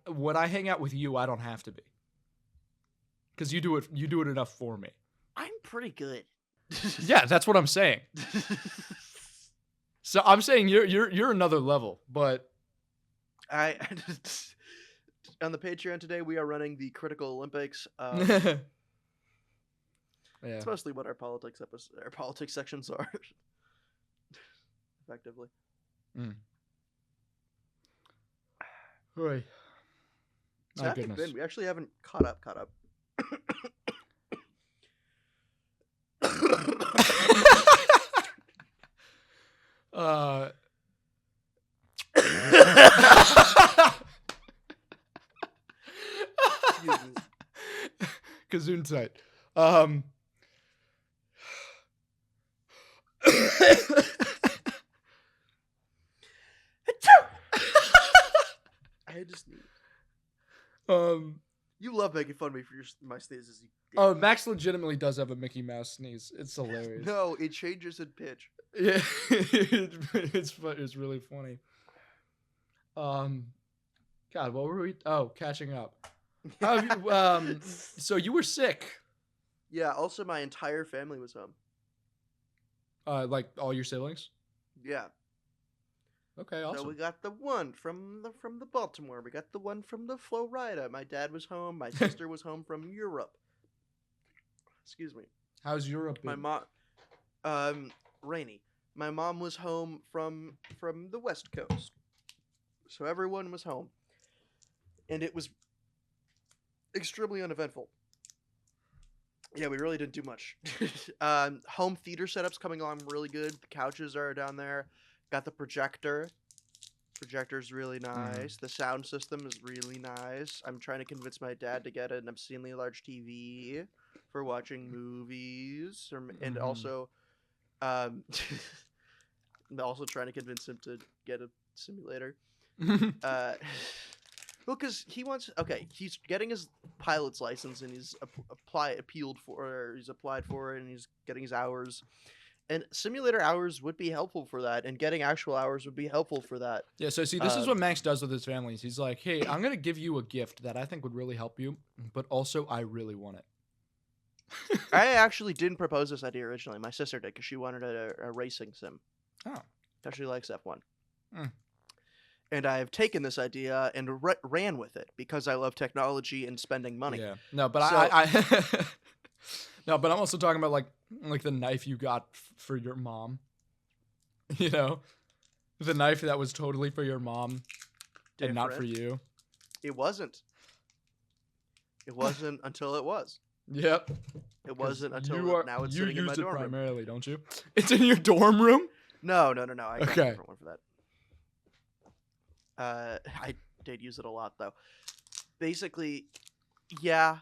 When I hang out with you, I don't have to be. Because you do it enough for me. I'm pretty good. Yeah, that's what I'm saying. So I'm saying you're another level, but on the Patreon today we are running the Critical Olympics. Yeah. It's mostly what our politics sections are. Effectively. Right. So how have you been? We actually haven't caught up. Gesundheit. I just need. You love making fun of me for my sneezes. Oh, Max legitimately does have a Mickey Mouse sneeze. It's hilarious. No, it changes in pitch. Yeah, it's really funny. God, what were we? Oh, catching up. How have you, so you were sick. Yeah. Also, my entire family was home. Like all your siblings. Yeah. Okay, awesome. So we got the one from the Baltimore. We got the one from the Florida. My dad was home. My sister was home from Europe. Excuse me. How's Europe been? My mom, rainy. My mom was home from the West Coast. So everyone was home. And it was extremely uneventful. Yeah, we really didn't do much. Home theater setup's coming along really good. The couches are down there. Got the projector. Projector's really nice. The sound system is really nice. I'm trying to convince my dad to get an obscenely large TV for watching movies, and also, also trying to convince him to get a simulator. Well, because he's getting his pilot's license, and he's applied for it, and he's getting his hours. And simulator hours would be helpful for that, and getting actual hours would be helpful for that. Yeah, so see, this is what Max does with his families. He's like, hey, I'm going to give you a gift that I think would really help you, but also I really want it. I actually didn't propose this idea originally. My sister did, because she wanted a racing sim. Oh. Because she likes F1. And I have taken this idea and ran with it, because I love technology and spending money. Yeah. No, but I no, but I'm also talking about like the knife you got for your mom. You know, the knife that was totally for your mom and not for you. It wasn't. It wasn't until it was. Yep. It wasn't until now it's sitting in my dorm room. You used it primarily, don't you? It's in your dorm room? No. I got a different one for that. I did use it a lot though. Basically, yeah.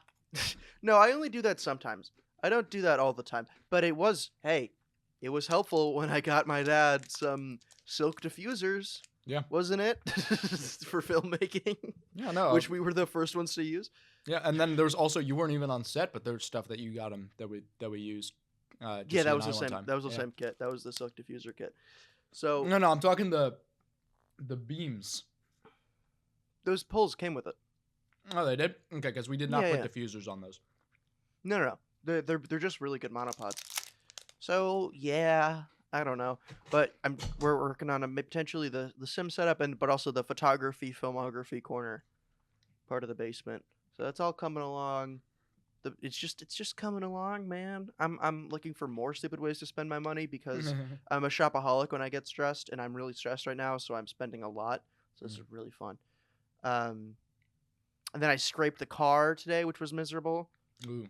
No, I only do that sometimes. I don't do that all the time. But it was helpful when I got my dad some silk diffusers. Yeah. Wasn't it? For filmmaking. Yeah, no. Which we were the first ones to use. Yeah, and then there's also, you weren't even on set, but there's stuff that you got him that we used. Yeah, that was the same. That was the same kit. That was the silk diffuser kit. So no, I'm talking the beams. Those poles came with it. Oh, they did? Okay, because we did not put diffusers on those. No. They're just really good monopods. So yeah, I don't know, but we're working on potentially the sim setup but also the photography filmography corner part of the basement. So that's all coming along. It's just coming along, man. I'm looking for more stupid ways to spend my money because I'm a shopaholic when I get stressed, and I'm really stressed right now, so I'm spending a lot. So this is really fun. And then I scraped the car today, which was miserable. Ooh.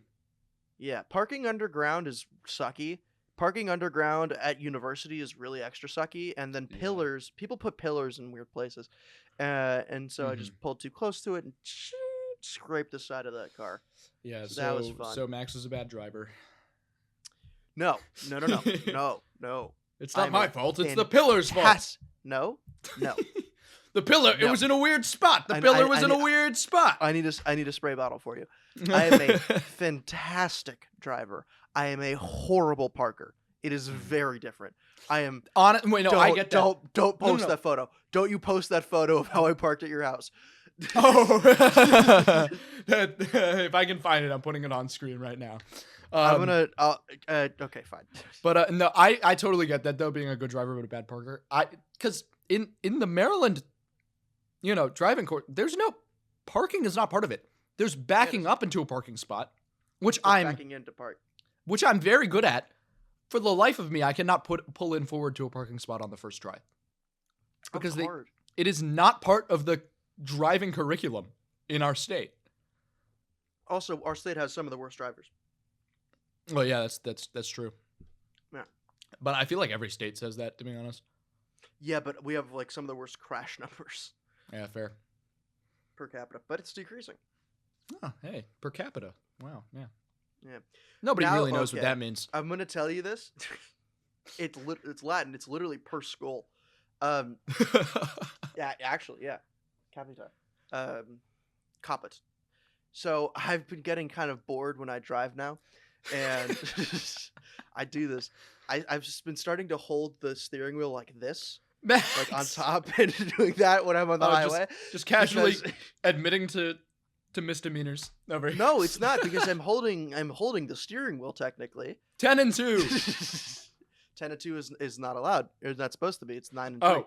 Yeah, parking underground is sucky. Parking underground at university is really extra sucky, and then pillars. People put pillars in weird places, and so I just pulled too close to it and scraped the side of that car. Yeah, so that was fun. So Max is a bad driver. No. It's not my fault. It's the pillar's fault. No. The pillar. No. It was in a weird spot. The pillar was in a weird spot. I need a spray bottle for you. I am a fantastic driver. I am a horrible parker. It is very different. I am on it. Wait, no, I get that. Don't post that photo. Don't you post that photo of how I parked at your house. Oh, if I can find it, I'm putting it on screen right now. Okay, fine. But no, I totally get that though, being a good driver but a bad parker. Because in the Maryland, driving court, there's no parking is not part of it. There's backing up into a parking spot, which backing into park, which I'm very good at. For the life of me, I cannot pull in forward to a parking spot on the first try because it is not part of the driving curriculum in our state. Also, our state has some of the worst drivers. Well, yeah, that's true. Yeah, but I feel like every state says that, to be honest. Yeah, but we have like some of the worst crash numbers. Yeah, fair. Per capita, but it's decreasing. Oh, hey, per capita. Wow, yeah. Yeah. Nobody really knows what that means. I'm gonna tell you this. It's Latin. It's literally per skull. Yeah, actually, yeah. Capita. Caput. So I've been getting kind of bored when I drive now, and I do this. I've just been starting to hold the steering wheel like this, like on top, and doing that when I'm on the highway. Just casually admitting to misdemeanors over here. No, it's not, because I'm holding the steering wheel technically. 10 and 2. 10 and 2 is not allowed. It's not supposed to be. It's 9 and 3. Oh.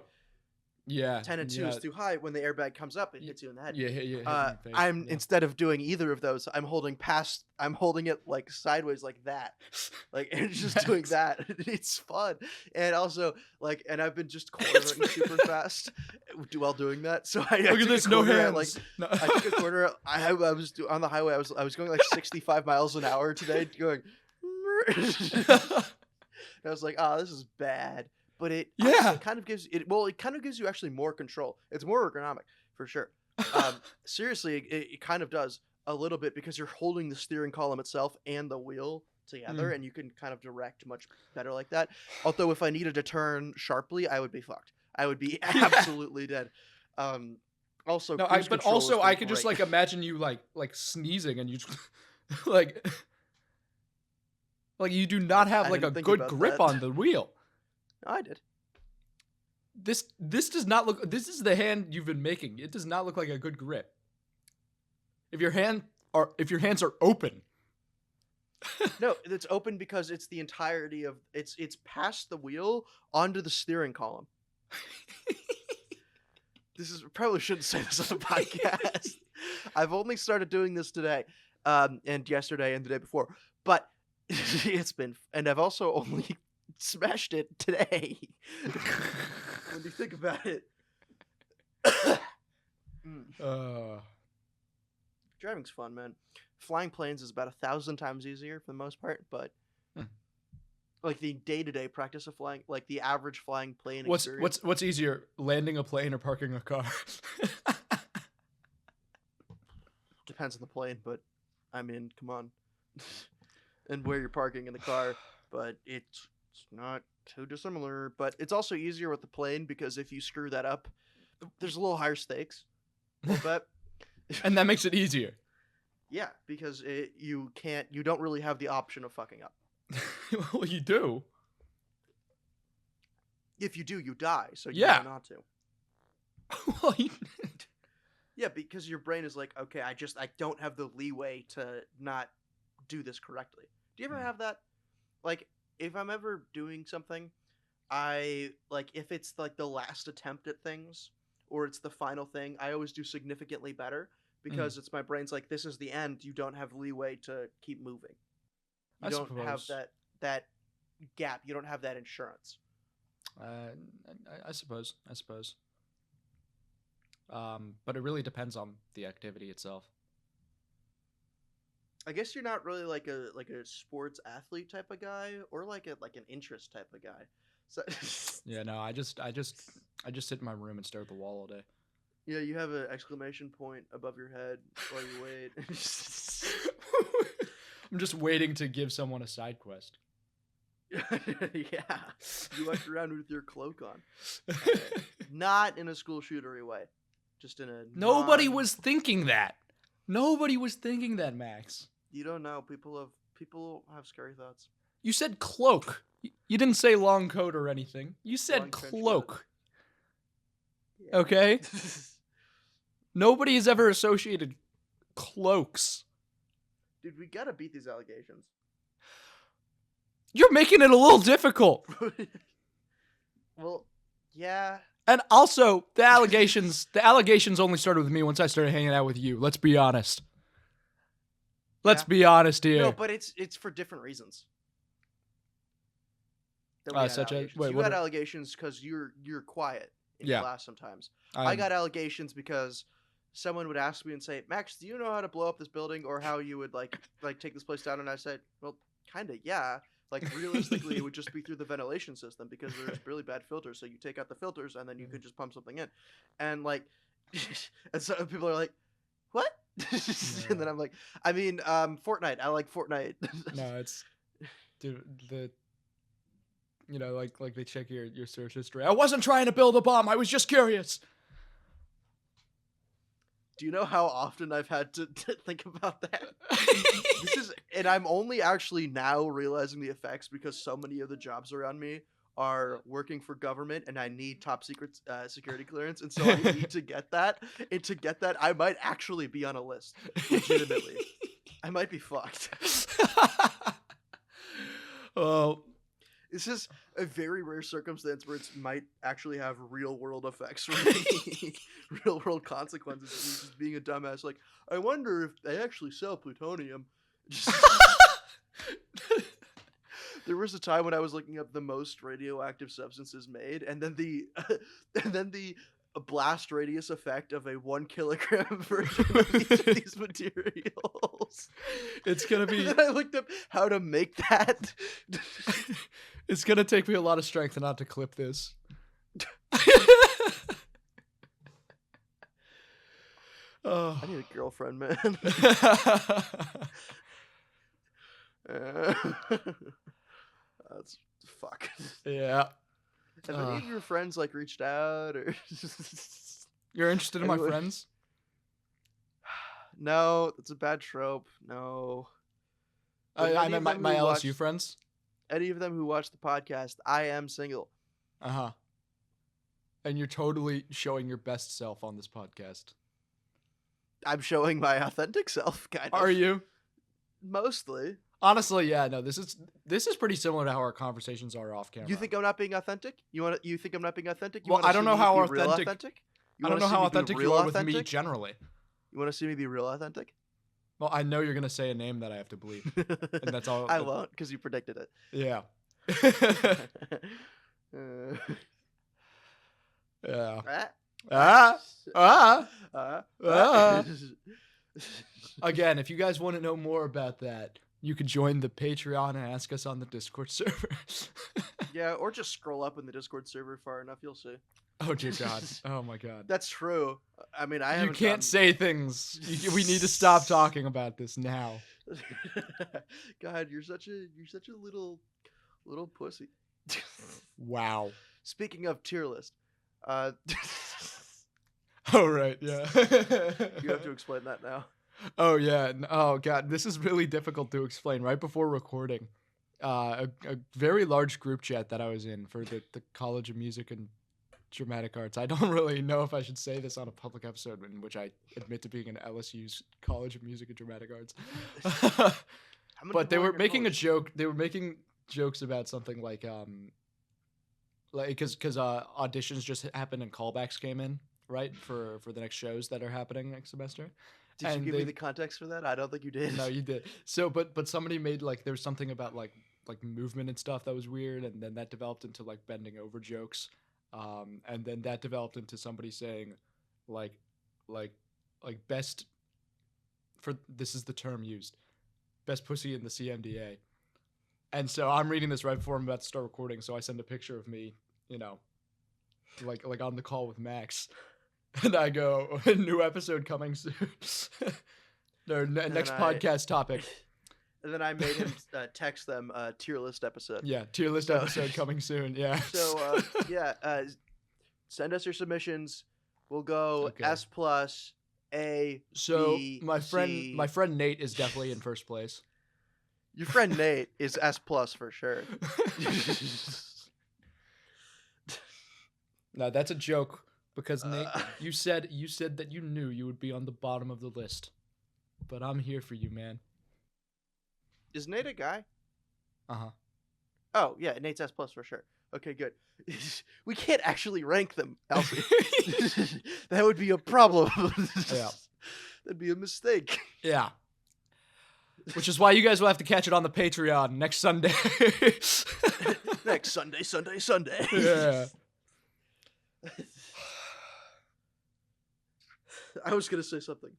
Yeah. 10 and 2 is too high. When the airbag comes up, it hits you in the head. Yeah. Instead of doing either of those, I'm holding it like sideways like that. Like, and just doing that. It's fun. And also and I've been just cornering super fast while doing that. So I look at this, no hands. I took a corner. I was on the highway. I was going like 65 miles an hour today, going. And I was like, oh, this is bad. But it kind of gives you actually more control. It's more ergonomic for sure. Seriously, it kind of does a little bit, because you're holding the steering column itself and the wheel together, and you can kind of direct much better like that. Although if I needed to turn sharply, I would be fucked. I would be absolutely dead. Also, no, I could just like imagine you like sneezing, and you just, like you do not have like a good grip on the wheel. I did. This does not look. This is the hand you've been making. It does not look like a good grip. If your hands are open. No, it's open because it's the entirety of it's past the wheel onto the steering column. Probably shouldn't say this on a podcast. I've only started doing this today, and yesterday and the day before, but and I've also only smashed it today. When you think about it. Driving's fun, man. Flying planes is about 1,000 times easier for the most part, but like the day-to-day practice of flying, like the average flying plane experience. What's easier, landing a plane or parking a car? Depends on the plane, but I mean, come on. And where you're parking in the car, but it's not too dissimilar. But it's also easier with the plane, because if you screw that up, there's a little higher stakes. A little bit. And that makes it easier. Yeah, because you don't really have the option of fucking up. Well, you do. If you do, you die. So you know not to. Well, yeah, because your brain is like, okay, I don't have the leeway to not do this correctly. Do you ever have that? Like, if I'm ever doing something, I like if it's like the last attempt at things or it's the final thing, I always do significantly better because it's my brain's like, this is the end. You don't have leeway to keep moving. You don't have that gap. You don't have that insurance. I suppose. But it really depends on the activity itself. I guess you're not really like a sports athlete type of guy, or like an interest type of guy. So yeah, no, I just sit in my room and stare at the wall all day. Yeah, you have an exclamation point above your head while you wait. I'm just waiting to give someone a side quest. Yeah, you walk around with your cloak on, not in a school shootery way, just in a. Nobody was thinking that. Nobody was thinking that, Max. You don't know. People have scary thoughts. You said cloak. You didn't say long coat or anything. You said cloak. Yeah. Okay? Nobody has ever associated cloaks. Dude, we gotta beat these allegations. You're making it a little difficult. Well, yeah. And also, the allegations only started with me once I started hanging out with you. Let's be honest. Let's be honest here. No, but it's for different reasons. Such as you got allegations because you're quiet in class sometimes. I got allegations because someone would ask me and say, "Max, do you know how to blow up this building or how you would like take this place down?" And I said, "Well, kind of, yeah. Like realistically, it would just be through the ventilation system because there's really bad filters. So you take out the filters and then you could just pump something in." And like, and so people are like, "What?" And then I'm like, "I mean, Fortnite. I like Fortnite." No, it's dude like they check your search history. I wasn't trying to build a bomb. I was just curious. Do you know how often I've had to think about that? And I'm only actually now realizing the effects because so many of the jobs around me are working for government and I need top secret security clearance. And so I need to get that. And to get that, I might actually be on a list. Legitimately. I might be fucked. Oh. This is a very rare circumstance where it might actually have real world effects for me. Real world consequences of me just being a dumbass. Like, I wonder if they actually sell plutonium. There was a time when I was looking up the most radioactive substances made, and then the blast radius effect of a 1 kilogram version of each of these materials. It's gonna be. And then I looked up how to make that. It's gonna take me a lot of strength not to clip this. I need a girlfriend, man. That's fuck. Yeah. Have any of your friends like reached out or? You're interested in my friends? No, that's a bad trope. No. I meant my LSU friends. Any of them who watch the podcast, I am single. Uh-huh. And you're totally showing your best self on this podcast. I'm showing my authentic self, kind of. Are you? Mostly. Honestly, yeah, no, this is pretty similar to how our conversations are off camera. You think I'm not being authentic? You think I'm not being authentic? Well, I don't know how authentic. I don't know how authentic you are with me generally. You want to see me be real authentic? Well, I know you're going to say a name that I have to believe. And that's all. I won't, because you predicted it. Yeah. Yeah. Again, if you guys want to know more about that, you can join the Patreon and ask us on the Discord server. Yeah, or just scroll up in the Discord server far enough, you'll see. Oh, dear God. Oh, my God. That's true. I mean, You can't say things. We need to stop talking about this now. God, you're such a little pussy. Wow. Speaking of tier list. Oh, right, yeah. You have to explain that now. Oh, yeah. Oh, God. This is really difficult to explain. Right before recording, a very large group chat that I was in for the College of Music and Dramatic Arts. I don't really know if I should say this on a public episode in which I admit to being an LSU's College of Music and Dramatic Arts. But they were making a joke. They were making jokes about something like because auditions just happened and callbacks came in, right, for the next shows that are happening next semester. Did you give me the context for that? I don't think you did. No, you did. So, but somebody made like there was something about like movement and stuff that was weird, and then that developed into like bending over jokes, and then that developed into somebody saying, like best for this is the term used, best pussy in the CMDA. And so I'm reading this right before I'm about to start recording, so I send a picture of me, like on the call with Max. And I go, new episode coming soon. Next podcast topic. And then I made him text them tier list episode. Yeah, tier list episode coming soon. Yeah. So send us your submissions. We'll go S+, A. So B, my C. friend Nate is definitely in first place. Your friend Nate is S+ for sure. No, that's a joke. Because Nate, you said that you knew you would be on the bottom of the list, but I'm here for you, man. Is Nate a guy? Uh-huh. Oh yeah, Nate's S+ for sure. Okay, good. We can't actually rank them, Alci. That would be a problem. Yeah, that'd be a mistake. Yeah. Which is why you guys will have to catch it on the Patreon next Sunday. Next Sunday. Yeah. I was gonna say something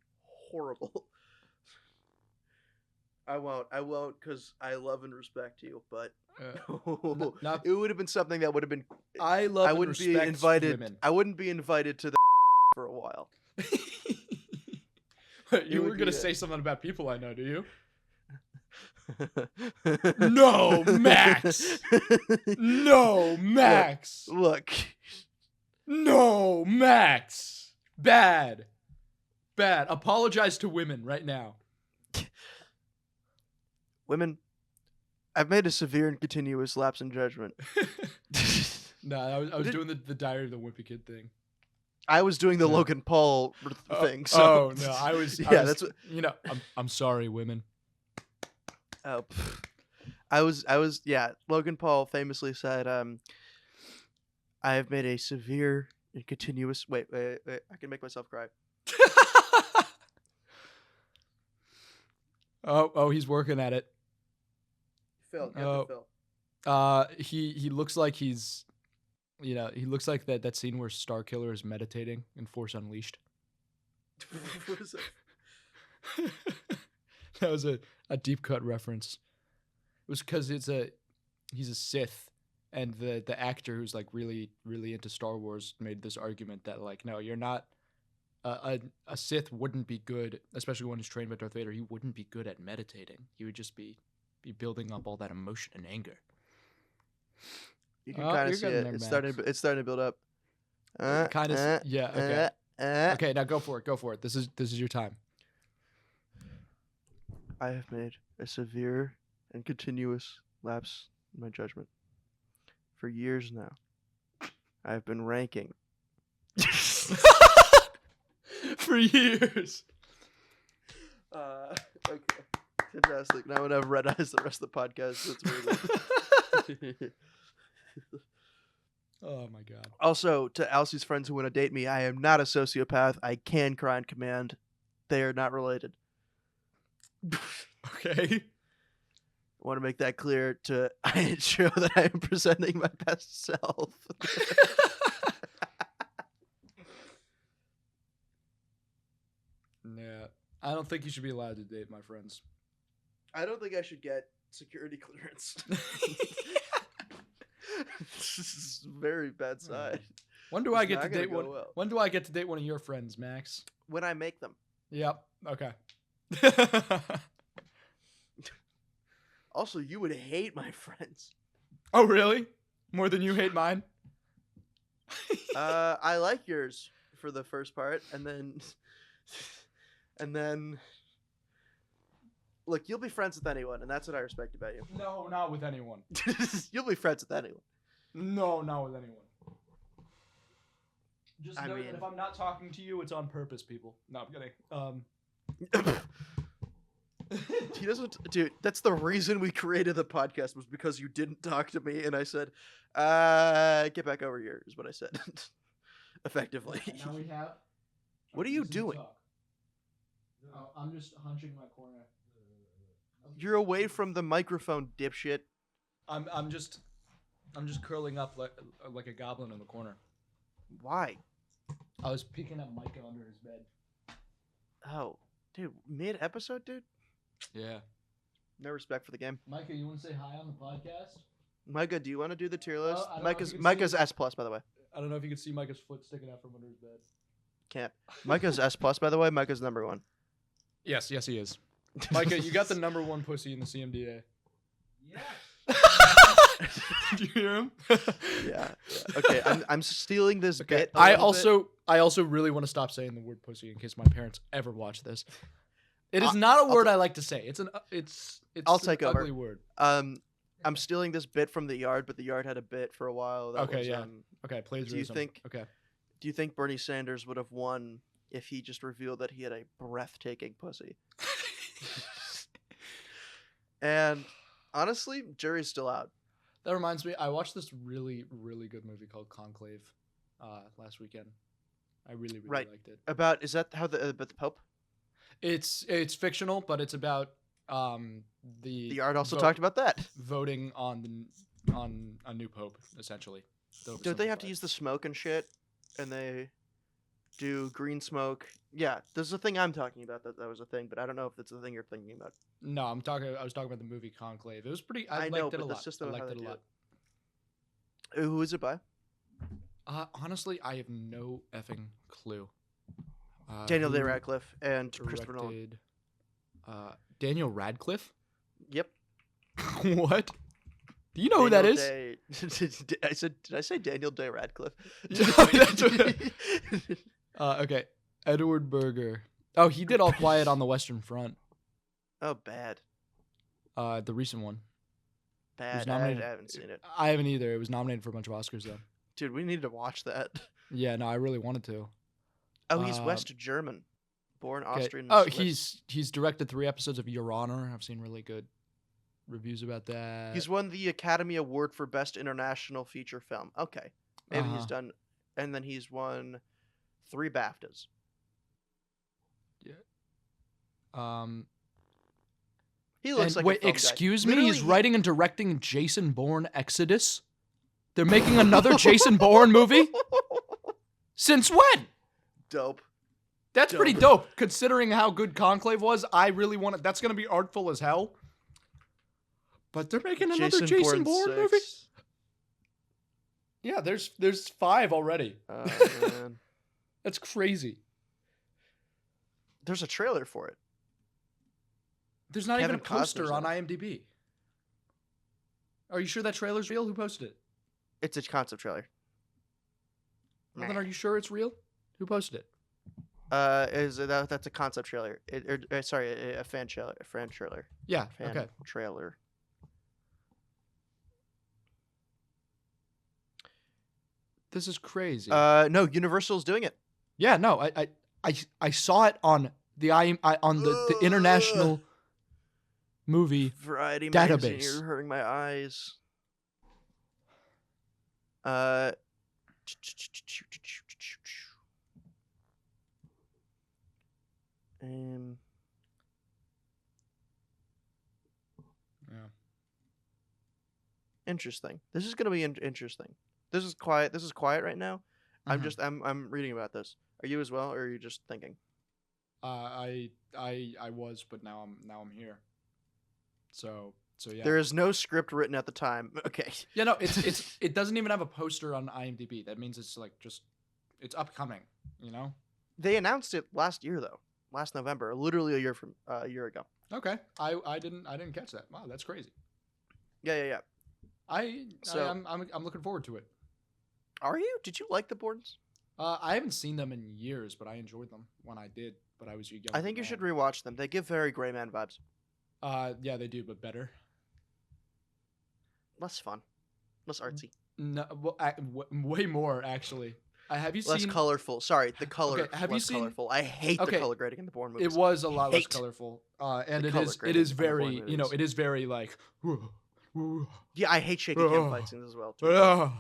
horrible. I won't, because I love and respect you. But it would have been something that would have been. I love. I wouldn't be invited. Women. I wouldn't be invited to the for a while. You were gonna say something about people I know, do you? No, Max. No, Max. Look. No, Max. Bad. Apologize to women right now. Women, I've made a severe and continuous lapse in judgment. No, I was doing the Diary of the Wimpy Kid thing. I was doing the Logan Paul thing. So. Oh no, I was. That's what, I'm sorry, women. Oh, I was. Yeah, Logan Paul famously said, "I have made a severe and continuous." Wait, I can make myself cry. Oh, he's working at it. Phil, get the Phil. He looks like he's, he looks like that scene where Star Killer is meditating in Force Unleashed. What is it? That was a deep cut reference. It was because he's a Sith, and the actor who's like really really into Star Wars made this argument that like, no, you're not. A Sith wouldn't be good, especially when he's trained by Darth Vader. He wouldn't be good at meditating. He would just be building up all that emotion and anger. You can kind of see it. It's starting to build up. Yeah. Okay. Okay. Now go for it. This is your time. I have made a severe and continuous lapse in my judgment. For years now, I have been ranking. For years. Okay. Fantastic. Now I'm going to have red eyes the rest of the podcast. That's amazing. Oh my god. Also, to Alci's friends who want to date me, I am not a sociopath. I can cry on command. They are not related. Okay. I want to make that clear to show that I am presenting my best self. Yeah, I don't think you should be allowed to date my friends. I don't think I should get security clearance. This is a very bad side. When do I get to date one? Well. When do I get to date one of your friends, Max? When I make them. Yep. Okay. Also, you would hate my friends. Oh, really? More than you hate mine? I like yours for the first part, and then look, you'll be friends with anyone, and that's what I respect about you. No, not with anyone. You'll be friends with anyone. No, not with anyone. Just know that if I'm not talking to you, it's on purpose, people. No, I'm kidding. He doesn't, dude. That's the reason we created the podcast, was because you didn't talk to me, and I said, "Get back over here," is what I said, effectively. Now we have. What are you doing? Oh, I'm just hunching my corner. You're away from the microphone, dipshit. I'm just curling up like a goblin in the corner. Why? I was picking up Micah under his bed. Oh, dude, mid-episode, dude? Yeah. No respect for the game. Micah, you want to say hi on the podcast? Micah, do you want to do the tier list? Micah's S+, by the way. I don't know if you can see Micah's foot sticking out from under his bed. Can't. Micah's S+, by the way. Micah's number 1. Yes, he is. Micah, you got the number 1 pussy in the CMDA. Yeah. Did you hear him? Yeah. Okay, I'm stealing this bit. I also really want to stop saying the word pussy in case my parents ever watch this. It is not a word I like to say. It's I'll take an over. ugly word. I'm stealing this bit from the Yard, but the Yard had a bit for a while. That Okay, was, yeah. Okay, plagiarism. Do you think Bernie Sanders would have won if he just revealed that he had a breathtaking pussy? And honestly, jury's still out. That reminds me, I watched this really, really good movie called Conclave last weekend. I really liked it. Is that how the Pope? It's fictional, but it's about the Yard also talked about that. Voting on a new pope, essentially. Don't they have to use the smoke and shit? And they do green smoke. Yeah, there's a thing I'm talking about that was a thing, but I don't know if it's the thing you're thinking about. No, I was talking about the movie Conclave. It was pretty. I liked it a lot. I liked it a lot. Who is it by? Honestly, I have no effing clue. Daniel Day Radcliffe and Christopher Nolan. Daniel Radcliffe? Yep. What? Do you know who that is? Did I say Daniel Day Radcliffe? Okay. Edward Berger. Oh, he did All Quiet on the Western Front. Oh, bad. The recent one. Bad. I haven't seen it. I haven't either. It was nominated for a bunch of Oscars, though. Dude, we need to watch that. Yeah, no, I really wanted to. Oh, he's West German. Born Austrian. Oh, he's directed 3 episodes of Your Honor. I've seen really good reviews about that. He's won the Academy Award for Best International Feature Film. Okay. Maybe he's done. And then he's won 3 BAFTAs. Yeah. He looks like wait, a film excuse guy. me? He's writing and directing Jason Bourne Exodus? They're making another Jason Bourne movie? Since when? Dope. That's pretty dope, considering how good Conclave was. I really want it. That's going to be artful as hell. But they're making another Jason Bourne movie? Yeah, there's 5 already. Oh, man. That's crazy. There's a trailer for it. There's not Kevin even a poster Costner's on in IMDb. Are you sure that trailer's real? Who posted it? It's a concept trailer. Well, then are you sure it's real? Who posted it? That's a concept trailer. Sorry, a fan trailer. A fan trailer. Yeah. Okay. Trailer. This is crazy. No, Universal's doing it. Yeah, no, I saw it on the international movie Variety database. Magazine, you're hurting my eyes. Yeah. Interesting. This is gonna be interesting. This is quiet. This is quiet right now. Mhm. I'm reading about this. Are you as well, or are you just thinking? I was, but now I'm here. So yeah. There is no script written at the time. Okay. Yeah, no, it doesn't even have a poster on IMDb. That means it's like it's upcoming, you know? They announced it last year though. Last November, literally a year ago. Okay. I didn't catch that. Wow, that's crazy. Yeah. I'm looking forward to it. Are you? Did you like the Bournes? I haven't seen them in years, but I enjoyed them when I did. But I was young. I think you should rewatch them. They give very Gray Man vibes. Yeah, they do, but better. Less fun. Less artsy. No, well, way more actually. Have you less seen? colorful. Sorry, the color. Okay, have you less seen? colorful. I hate Okay, the color grading in the Bourne movies. it was a lot less Hate colorful, and the it color is grading in the Bourne very movies. it is very like. Yeah, I hate shaky cam fight scenes as well too.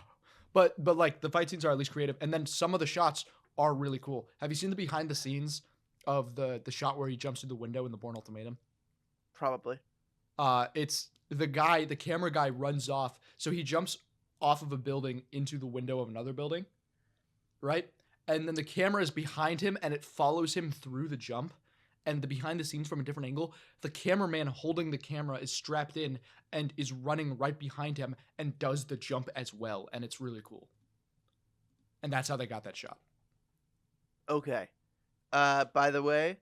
But like the fight scenes are at least creative, and then some of the shots are really cool. Have you seen the behind the scenes of the shot where he jumps through the window in the Bourne Ultimatum? Probably. It's the camera guy runs off, so he jumps off of a building into the window of another building, right? And then the camera is behind him, and it follows him through the jump. And the behind the scenes from a different angle, the cameraman holding the camera is strapped in and is running right behind him and does the jump as well. And it's really cool. And that's how they got that shot. Okay. By the way,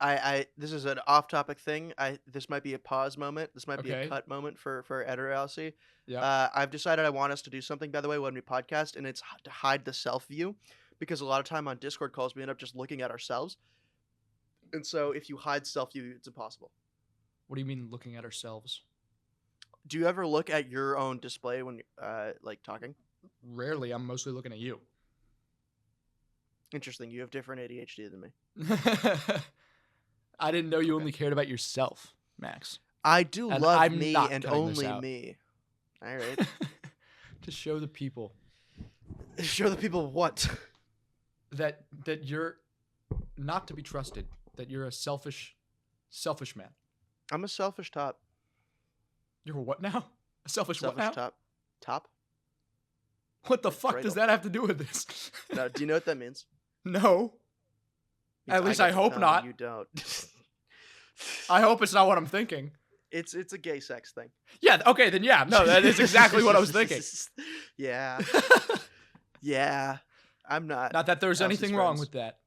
I this is an off-topic thing. This might be a pause moment. This might be a cut moment for editor Alci. Yeah. I've decided I want us to do something, by the way, when we podcast, and it's to hide the self view, because a lot of time on Discord calls we end up just looking at ourselves. And so if you hide self view, it's impossible. What do you mean looking at ourselves? Do you ever look at your own display when like talking? Rarely. I'm mostly looking at you. Interesting. You have different ADHD than me. I didn't know you only cared about yourself, Max. I do And love I'm me not and cutting this only out. me. All right. To show the people Show the people what? that you're not to be trusted. That you're a selfish man. I'm a selfish top. You're a what now? A selfish what Selfish now? top. Top? What the fuck Right does on. that have to do with this? No, do you know what that means? No. At least I get to hope tell not. You don't. I hope it's not what I'm thinking. It's a gay sex thing. Yeah, okay, then yeah. No, that is exactly what I was thinking. Yeah. Yeah. I'm not. Not that there's Alci's anything wrong friends. with that.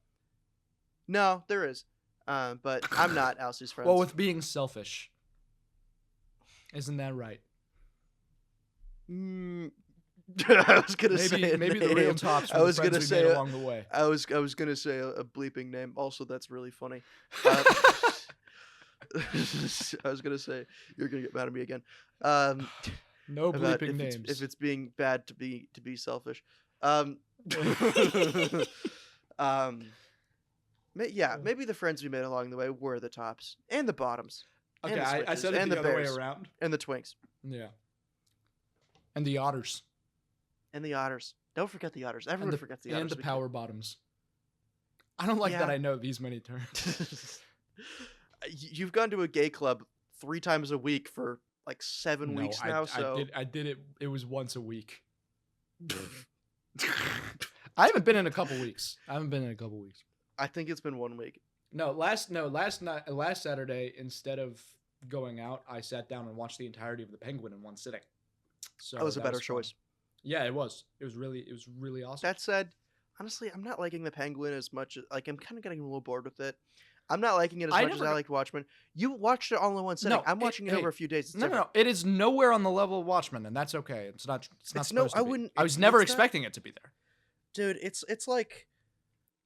No, there is. But I'm not Alci's friend. Well, with being selfish. Isn't that right? I was gonna say Maybe the real tops I were was the friends gonna we say made along the way. I was gonna say a bleeping name. Also, that's really funny. I was gonna say you're gonna get mad at me again. No about bleeping names. if it's being bad to be selfish. Maybe the friends we made along the way were the tops and the bottoms. Okay, and the I switches, said it and the the other bears, way around. and the twinks, Yeah. And the otters. and the otters. Don't forget the otters. Everyone forgets the otters. And the power bottoms. I don't like that I know these many terms. You've gone to a gay club 3 times a week for like 7 weeks now. So I did it. It was once a week. I haven't been in a couple weeks. I think it's been 1 week. Last Saturday, instead of going out, I sat down and watched the entirety of The Penguin in one sitting. So That was a better fun. choice. Yeah, it was. It was really awesome. That said, honestly, I'm not liking The Penguin as much as I'm kind of getting a little bored with it. I'm not liking it as much as I liked Watchmen. You watched it all in one sitting. No, I'm watching it over a few days. It's No. It is nowhere on the level of Watchmen, and that's okay. It's not supposed to be. I was it's never not- expecting it to be there. Dude, it's like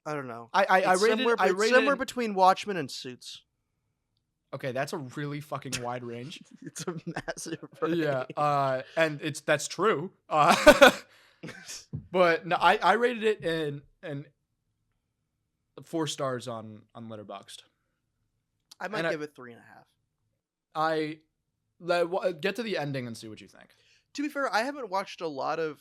I don't know. I It's rated somewhere between Watchmen and Suits. Okay, that's a really fucking wide range. It's a massive range. Yeah, and that's true. But no, I rated it in 4 stars on Letterboxd. I might give it 3.5. Get to the ending and see what you think. To be fair, I haven't watched a lot of.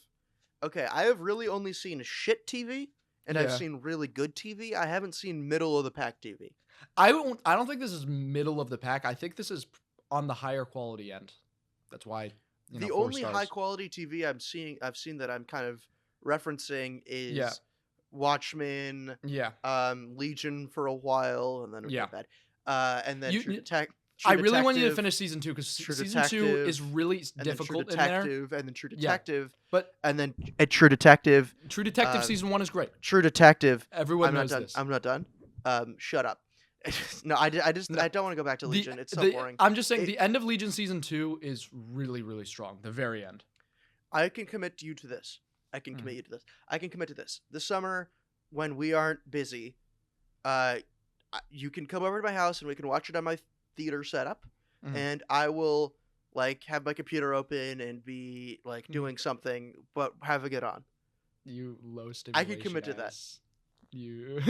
Okay, I have really only seen shit TV, and I've Yeah. seen really good TV. I haven't seen middle of the pack TV. I don't think this is middle of the pack. I think this is on the higher quality end. That's why. The 4 only stars. high quality TV I've seen that I'm kind of referencing is Yeah. Watchmen, Yeah. Legion for a while, and then it Yeah. got bad. And then You- True Detective. I really want you to finish season 2 because True season 2 is Detective, really and then difficult True in there. Detective, and then True Yeah. Detective, But and then True Detective. True Detective season 1 is great. True Detective. Everyone I'm not knows done. this. I'm not done. Shut up. No, I don't want to go back to Legion. It's so boring. I'm just saying the end of Legion season 2 is really, really strong. The very end. I can commit you to this. I can commit you to this. I can commit to this. This summer, when we aren't busy, you can come over to my house and we can watch it on my theater setup, and I will like have my computer open and be like doing something, but having it on. You low stimulation. I could commit to that. You.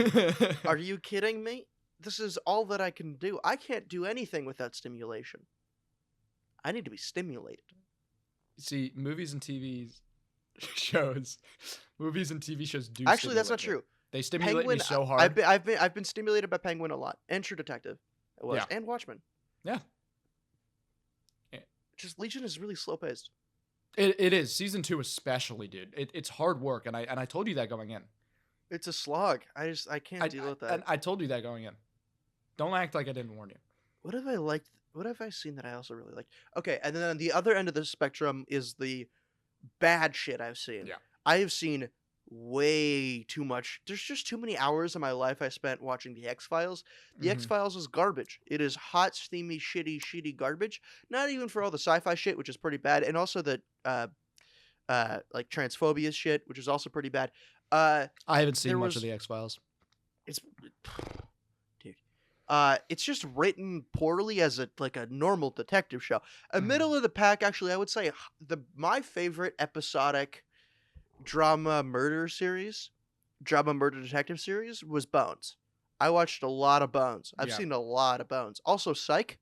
Are you kidding me? This is all that I can do. I can't do anything without stimulation. I need to be stimulated. See, movies and TV shows do. Actually, that's not true. They stimulate me so hard. I've been stimulated by Penguin a lot, and True Detective, and Watchmen. Yeah. Just Legion is really slow paced. It is. Season 2 especially, dude. It's hard work, and I told you that going in. It's a slog. I can't deal with that. And I told you that going in. Don't act like I didn't warn you. What have I liked? What have I seen that I also really liked? Okay, and then on the other end of the spectrum is the bad shit I've seen. Yeah. I have seen way too much. There's just too many hours of my life I spent watching The X-Files. The X-Files is garbage. It is hot, steamy, shitty garbage. Not even for all the sci-fi shit, which is pretty bad, and also the like transphobia shit, which is also pretty bad. I haven't seen much of The X-Files. It's it's just written poorly as a normal detective show. A middle of the pack, actually, I would say my favorite episodic drama murder detective series was Bones. I watched a lot of Bones. I've seen a lot of Bones. Also Psych,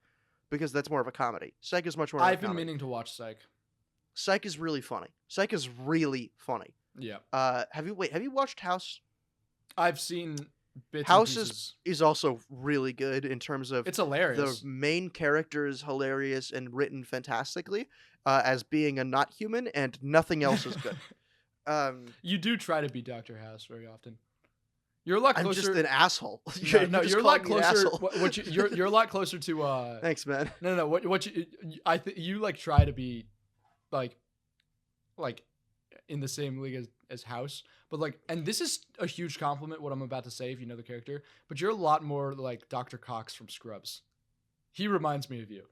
because that's more of a comedy. Psych is much more. I've been meaning to watch Psych. Psych is really funny. Yeah. Have you watched House? I've seen bits House and pieces. is also really good in terms of it's hilarious. The main character is hilarious and written fantastically as being a not human, and nothing else is good. You do try to be Dr. House very often. You're a lot closer. I'm just an asshole. You're a lot closer. You're a lot closer to. Thanks, man. No. What you like try to be, like in the same league as House, but and this is a huge compliment. What I'm about to say, if you know the character, but you're a lot more like Dr. Cox from Scrubs. He reminds me of you.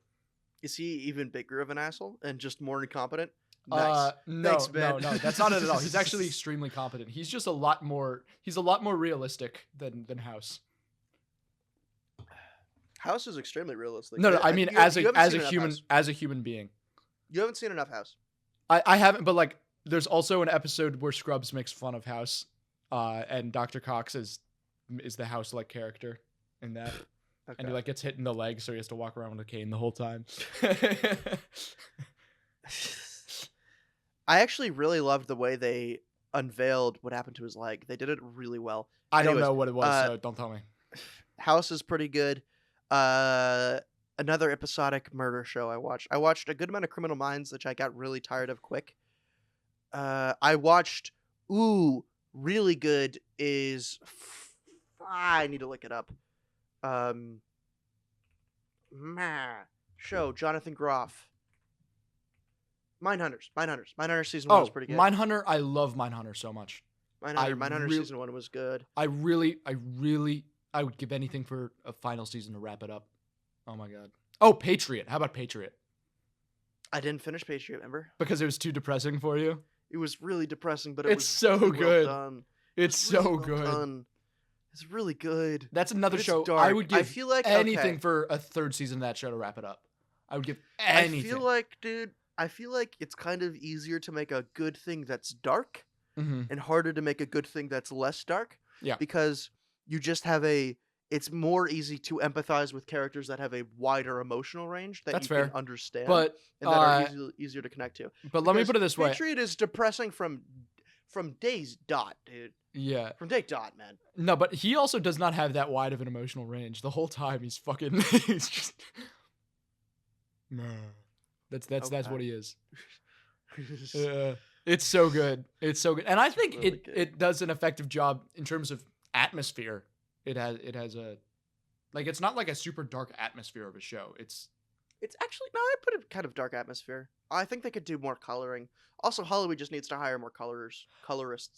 Is he even bigger of an asshole and just more incompetent? Nice. No, Thanks, man. no, that's not it at all. He's actually extremely competent. He's just a lot more realistic than House. House is extremely realistic. No, I mean as a human being. You haven't seen enough House. I haven't, but there's also an episode where Scrubs makes fun of House, and Dr. Cox is the House-like character in that. Okay. And he gets hit in the leg, so he has to walk around with a cane the whole time. I actually really loved the way they unveiled what happened to his leg. They did it really well. I don't know what it was, so don't tell me. House is pretty good. Another episodic murder show I watched. I watched a good amount of Criminal Minds, which I got really tired of quick. I watched, really good is, I need to look it up. Show, Jonathan Groff. Mindhunters season 1 was pretty good. Mindhunter, I love Mindhunter so much. Mindhunter season 1 was good. I would give anything for a final season to wrap it up. Oh my god. Oh, Patriot. How about Patriot? I didn't finish Patriot, remember? Because it was too depressing for you? It was really depressing, but it's so good. Well done. It's so good. Done. It's really good. That's another show. Dark. I would give anything for a third season of that show to wrap it up. I would give anything. I feel like it's kind of easier to make a good thing that's dark and harder to make a good thing that's less dark. Yeah. Because you just have it's more easy to empathize with characters that have a wider emotional range that can understand, but and that are easier to connect to. But let me put it this way: Patriot is depressing from day's dot, dude. Yeah, from day dot, man. No, but he also does not have that wide of an emotional range. The whole time he's fucking. He's just. That's what he is. It's so good. It's so good, and I think really it does an effective job in terms of atmosphere. It has a it's not like a super dark atmosphere of a show. It's actually no. I put a kind of dark atmosphere. I think they could do more coloring. Also, Hollywood just needs to hire more colorists.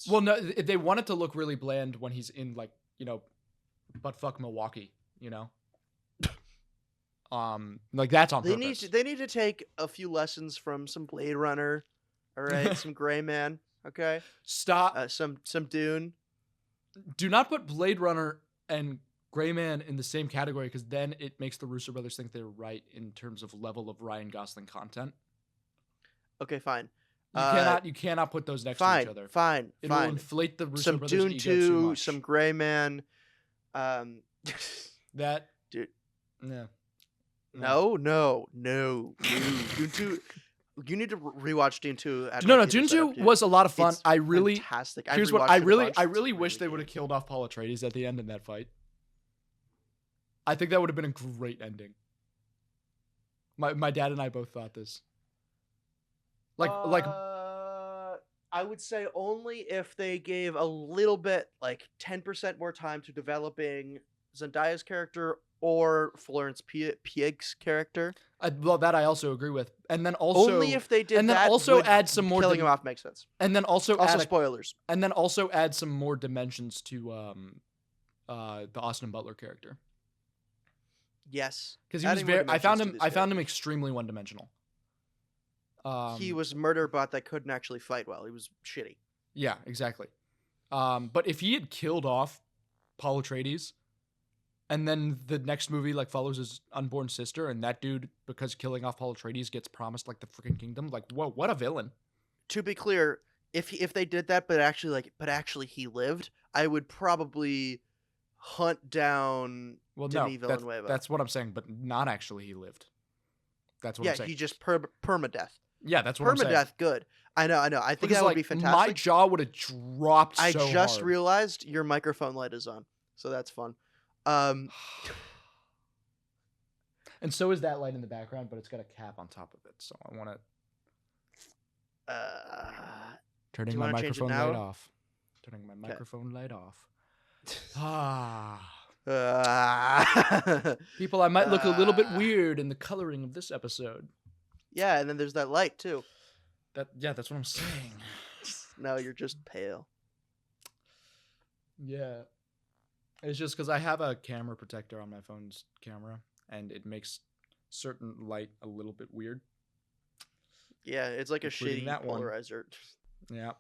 Well, no, if they want it to look really bland when he's in buttfuck Milwaukee, that's on purpose. They need to take a few lessons from some Blade Runner, all right, some Gray Man, okay. Stop. Some Dune. Do not put Blade Runner and Gray Man in the same category, because then it makes the Russo brothers think they're right in terms of level of Ryan Gosling content. Okay, fine. You cannot put those next to each other. Fine. It will inflate the Russo Some brothers' Dune ego too 2, much. some Gray Man. That dude. Yeah. No. Dune 2. You need to rewatch Dune 2. No, Dune 2 was a lot of fun. It's I really fantastic. Here's what I really wish they would have killed off Paul Atreides at the end in that fight. I think that would have been a great ending. My dad and I both thought this. I would say only if they gave a little bit, like 10% more time to developing Zendaya's character or Florence Pugh's character. Well, that I also agree with. And then also only if they did and then that, also add some more killing him off makes sense. And then also spoilers. And then also add some more dimensions to the Austin Butler character. Yes, because he was very. I found him extremely one-dimensional. He was a murder bot that couldn't actually fight well. He was shitty. Yeah, exactly. But if he had killed off Paul Atreides, and then the next movie like follows his unborn sister, and that dude, because killing off Paul Atreides, gets promised like the freaking kingdom, like whoa, what a villain. To be clear, if they did that, but actually he lived, I would probably hunt down Denis Villeneuve. That's what I'm saying, but not actually he lived. That's what I'm saying. Yeah, he just permadeath. Yeah, that's what I'm saying. Permadeath, good. I know. I think that would be fantastic. My jaw would have dropped so hard. I just realized your microphone light is on, so that's fun. And so is that light in the background, but it's got a cap on top of it, so I want to... Turning my microphone light off. Turning my microphone light off. People, I might look a little bit weird in the coloring of this episode. Yeah, and then there's that light too. That's what I'm saying. No, you're just pale. Yeah. It's just because I have a camera protector on my phone's camera, and it makes certain light a little bit weird. Yeah, it's like a shitty polarizer. Yeah.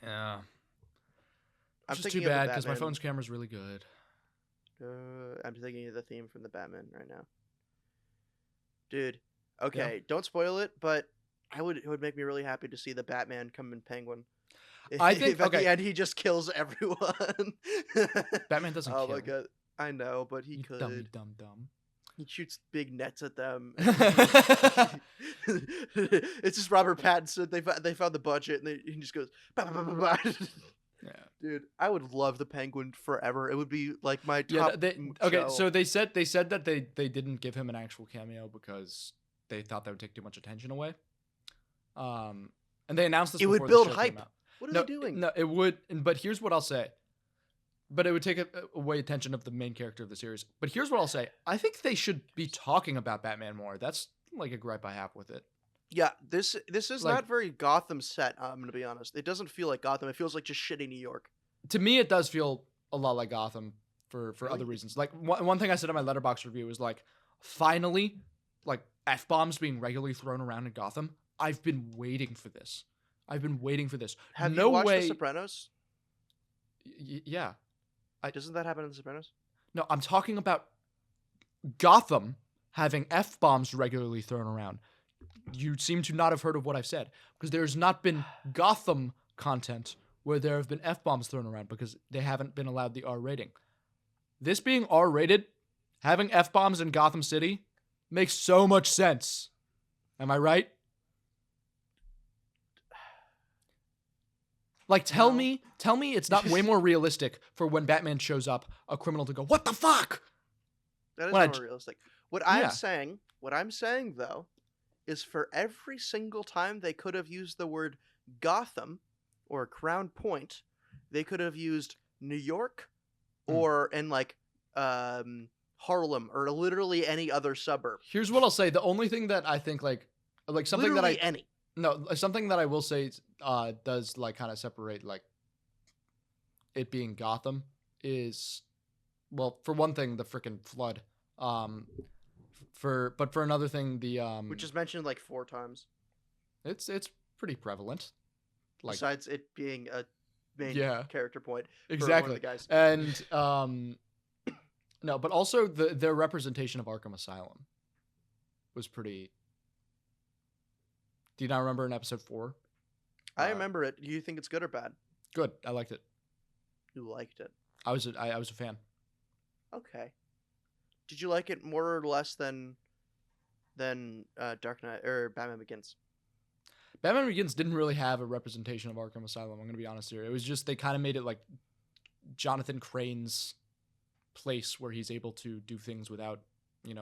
Yeah. It's just too bad because my phone's camera is really good. I'm thinking of the theme from the Batman right now. Dude, okay, don't spoil it, but it would make me really happy to see the Batman come in Penguin. I think at the end he just kills everyone. Batman doesn't kill. Oh my god. I know, but he could. Dumb. He shoots big nets at them. It's just Robert Pattinson. They found the budget, and he just goes. Bah, bah, bah, bah, bah. Yeah, dude, I would love the Penguin forever. It would be like my top. Okay, so they said that they didn't give him an actual cameo because they thought that would take too much attention away. And they announced this. It would build hype. What are they doing? No, it would. But here's what I'll say. But it would take away attention of the main character of the series. But here's what I'll say. I think they should be talking about Batman more. That's like a gripe I have with it. Yeah, this is like, not very Gotham set, I'm going to be honest. It doesn't feel like Gotham. It feels like just shitty New York. To me, it does feel a lot like Gotham for other reasons. Like, one thing I said in my Letterboxd review was, like, finally, like, F-bombs being regularly thrown around in Gotham. I've been waiting for this. Have you watched The Sopranos? Yeah. Doesn't that happen in The Sopranos? No, I'm talking about Gotham having F-bombs regularly thrown around. You seem to not have heard of what I've said, because there's not been Gotham content where there have been F-bombs thrown around because they haven't been allowed the R rating. This being R-rated, having F-bombs in Gotham City makes so much sense. Am I right? Like, tell me it's not way more realistic for when Batman shows up, a criminal to go, "What the fuck?" That is more realistic. What I'm saying though, is for every single time they could have used the word Gotham or Crown Point, they could have used New York or Harlem or literally any other suburb. Here's what I'll say. The only thing that I think something literally something that I will say does like kind of separate like it being Gotham is, well, for one thing, the freaking flood. For another thing, the which is mentioned like 4 times. It's pretty prevalent. Like, besides it being a main character point. Exactly. For one of the guys. And no, but also their representation of Arkham Asylum was pretty Do you not remember in episode 4? I remember it. Do you think it's good or bad? Good. I liked it. You liked it. I was a fan. Okay. Did you like it more or less than Dark Knight or Batman Begins? Batman Begins didn't really have a representation of Arkham Asylum. I'm going to be honest here. It was just they kind of made it like Jonathan Crane's place where he's able to do things without,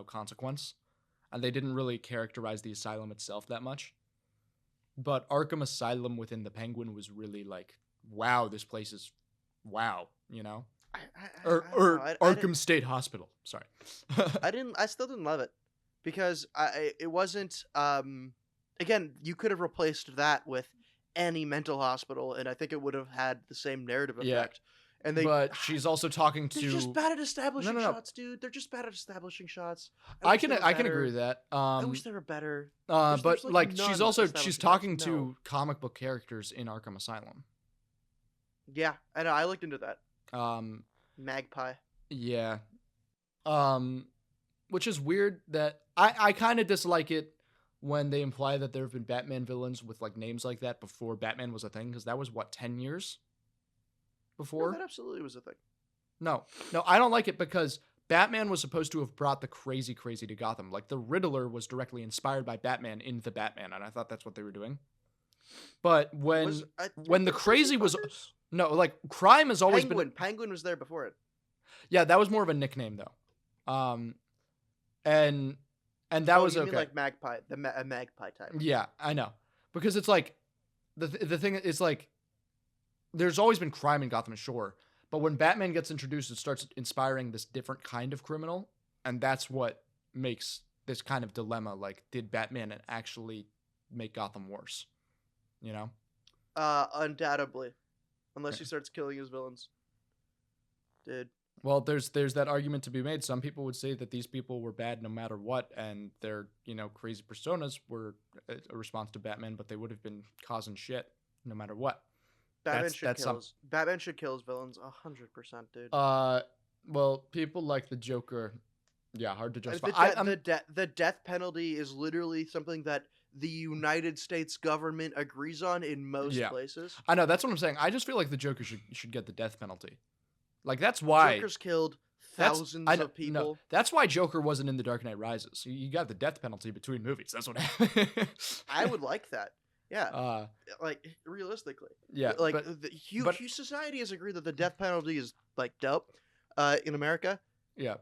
consequence. And they didn't really characterize the asylum itself that much. But Arkham Asylum within the Penguin was really like, wow, this place is wow, Arkham State Hospital. Sorry. I still didn't love it because it wasn't. Again, you could have replaced that with any mental hospital, and I think it would have had the same narrative effect. And but she's also talking to. They're just bad at establishing shots, dude. They're just bad at establishing shots. I can agree with that. I wish they were better. But like she's talking to comic book characters in Arkham Asylum. Yeah, I know. I looked into that. Magpie. Yeah. Which is weird that I kind of dislike it when they imply that there have been Batman villains with like names like that before Batman was a thing, because that was 10 years before? No, that absolutely was a thing. No, I don't like it because Batman was supposed to have brought the crazy to Gotham. Like the Riddler was directly inspired by Batman in The Batman, and I thought that's what they were doing. But when the crazy was no, like crime has always been Penguin was there before it. Yeah, that was more of a nickname though. And that was okay. Mean like Magpie, a Magpie type. Yeah, I know. Because it's like the thing is like there's always been crime in Gotham Shore, but when Batman gets introduced, it starts inspiring this different kind of criminal, and that's what makes this kind of dilemma. Like, did Batman actually make Gotham worse? Undoubtedly, unless he starts killing his villains. Dude. Well, there's that argument to be made. Some people would say that these people were bad no matter what, and their crazy personas were a response to Batman, but they would have been causing shit no matter what. Batman should kill his villains 100%, dude. Well, people like the Joker. Yeah, hard to justify. The death penalty is literally something that the United States government agrees on in most places. I know, that's what I'm saying. I just feel like the Joker should get the death penalty. Like, that's why Joker's killed thousands of people. No, that's why Joker wasn't in The Dark Knight Rises. You got the death penalty between movies. That's what happened. I would like that. Yeah. Like, realistically. Yeah. Like, huge society has agreed that the death penalty is, like, dope in America. Yeah.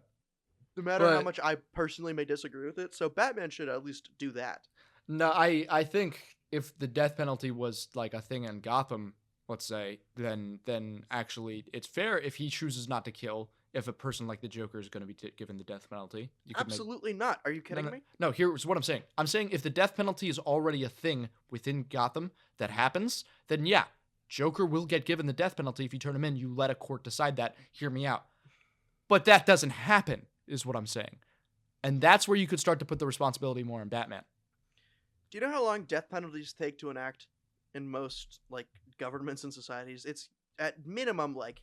No matter how much I personally may disagree with it. So Batman should at least do that. No, I think if the death penalty was, like, a thing in Gotham, let's say, then actually it's fair if he chooses not to kill. If a person like the Joker is going to be given the death penalty, absolutely not. Are you kidding me? No, here's what I'm saying. I'm saying if the death penalty is already a thing within Gotham that happens, then yeah, Joker will get given the death penalty if you turn him in. You let a court decide that. Hear me out. But that doesn't happen, is what I'm saying, and that's where you could start to put the responsibility more on Batman. Do you know how long death penalties take to enact in most like governments and societies? It's at minimum like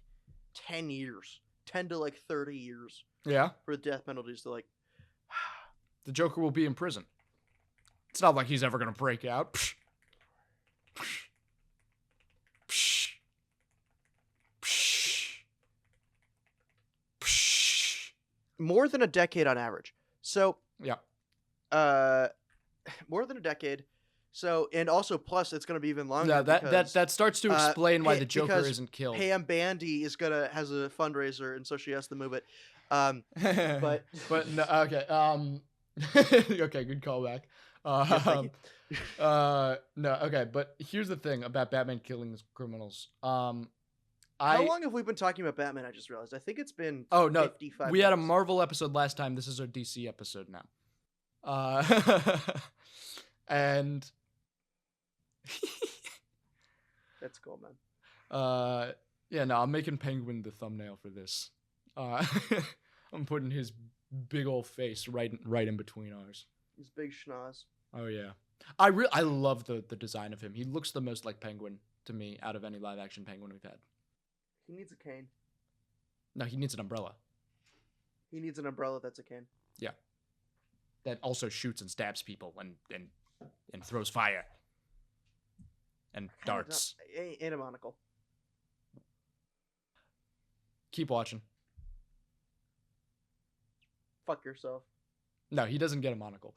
10 years. 10 to like 30 years. Yeah. For the death penalties to like. The Joker will be in prison. It's not like he's ever going to break out. More than a decade on average. So. Yeah. More than a decade. So, and also plus it's going to be even longer. Yeah, that starts to explain why the Joker isn't killed. Pam Bandy has a fundraiser, and so she has to move it. But no, okay. Okay, good callback. No, okay, but here's the thing about Batman killing his criminals. How long have we been talking about Batman? I just realized. I think it's been 55 we had a Marvel episode last time. This is our DC episode now. And that's cool, man. Yeah, no, I'm making Penguin the thumbnail for this. I'm putting his big old face right in between ours. His big schnoz. Oh yeah, I love the design of him. He looks the most like Penguin to me out of any live action Penguin we've had. He needs a cane. No, he needs an umbrella. He needs an umbrella that's a cane. Yeah. That also shoots and stabs people and throws fire. and darts. And a monocle. Keep watching. Fuck yourself. No, he doesn't get a monocle.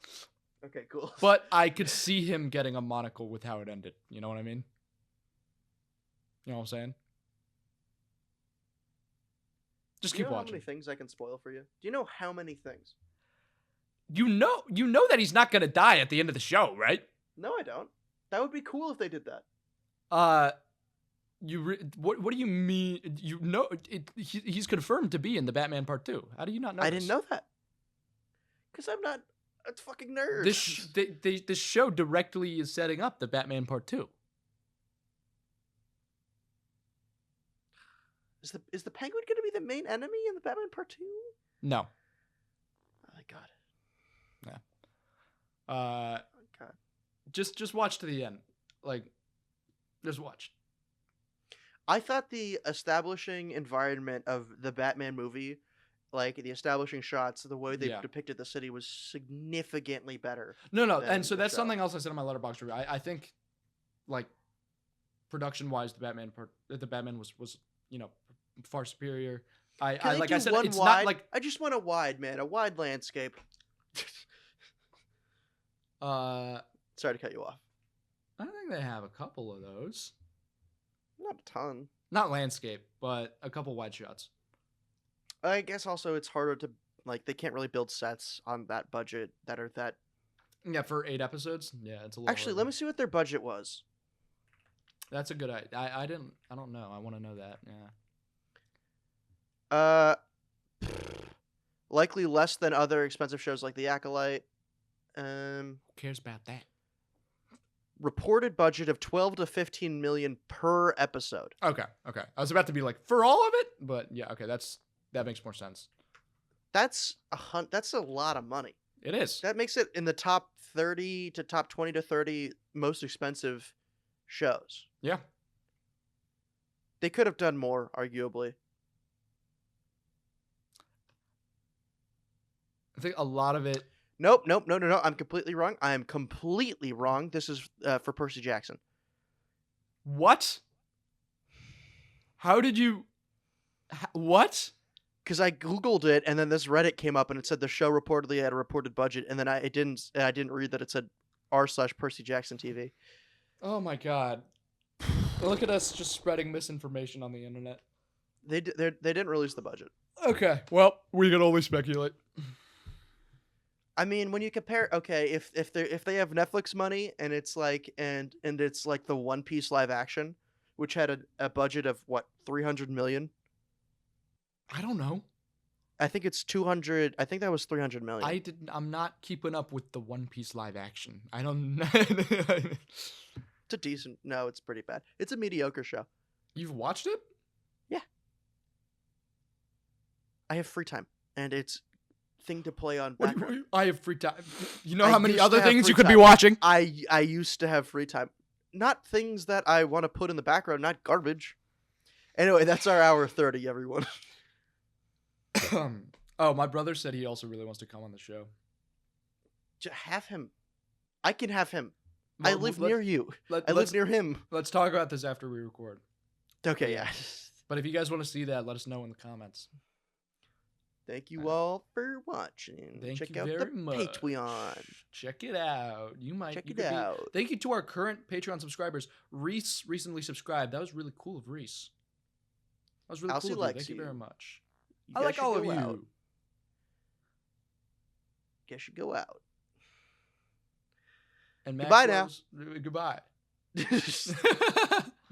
Okay, cool. But I could see him getting a monocle with how it ended. You know what I mean? You know what I'm saying? Just keep watching. watching. How many things I can spoil for you? Do you know how many things? You know that he's not gonna die at the end of the show, right? No, I don't. That would be cool if they did that. What do you mean? You know, he's confirmed to be in the Batman Part 2. How do you not know? I didn't know that. Because I'm not a fucking nerd. This show directly is setting up the Batman Part 2. Is the Penguin going to be the main enemy in the Batman Part 2? No. Oh my god. Yeah. Oh god. Just watch to the end. Like, just watch. I thought the establishing environment of the Batman movie, like the establishing shots, the way they depicted the city was significantly better. No, and so that's something else I said in my Letterboxd review. I think, like, production-wise, the Batman was far superior. I said, it's wide? not like I just want a wide landscape. Sorry to cut you off. I think they have a couple of those. Not a ton. Not landscape, but a couple wide shots. I guess also it's harder to, like, they can't really build sets on that budget that are that. Yeah, for 8 episodes. Yeah, it's a little. Actually, let me see what their budget was. That's a good idea. I don't know. I want to know that. Yeah. Likely less than other expensive shows like The Acolyte. Who cares about that? Reported budget of 12 to 15 million per episode. Okay. I was about to be like, for all of it, but yeah, okay, that makes more sense. That's a lot of money. It is. That makes it in the top 30 to top 20 to 30 most expensive shows. Yeah. They could have done more, arguably. I think a lot of it. Nope. No. I'm completely wrong. I am completely wrong. This is for Percy Jackson. What? How did you? What? Because I Googled it, and then this Reddit came up, and it said the show reportedly had a reported budget, and then I didn't read that it said r/Percy Jackson TV. Oh my god! Look at us just spreading misinformation on the internet. They didn't release the budget. Okay, well, we can only speculate. I mean, when you compare, okay, if they have Netflix money and it's like and it's like the One Piece live action, which had a budget of what, 300 million? I don't know. I think it's 200. I think that was 300 million. I'm not keeping up with the One Piece live action. I don't know. It's a decent. No, it's pretty bad. It's a mediocre show. You've watched it? Yeah. I have free time, and it's thing to play on background. I have free time. You know how many other things you could time. be watching? I used to have free time. Not things that I want to put in the background, not garbage. Anyway, that's our hour 30, everyone. Oh, my brother said he also really wants to come on the show. Have him. I can have him. Well, I live near you. I live near him. Let's talk about this after we record. Okay, yeah. But if you guys want to see that, let us know in the comments. Thank you all for watching. Check out the Patreon. Check it out. Check it out. Thank you to our current Patreon subscribers. Reese recently subscribed. That was really cool of Reese. That was really Alci cool of you. Thank you very much. I like all of you. Out. Guess you go out. And goodbye now. Goodbye.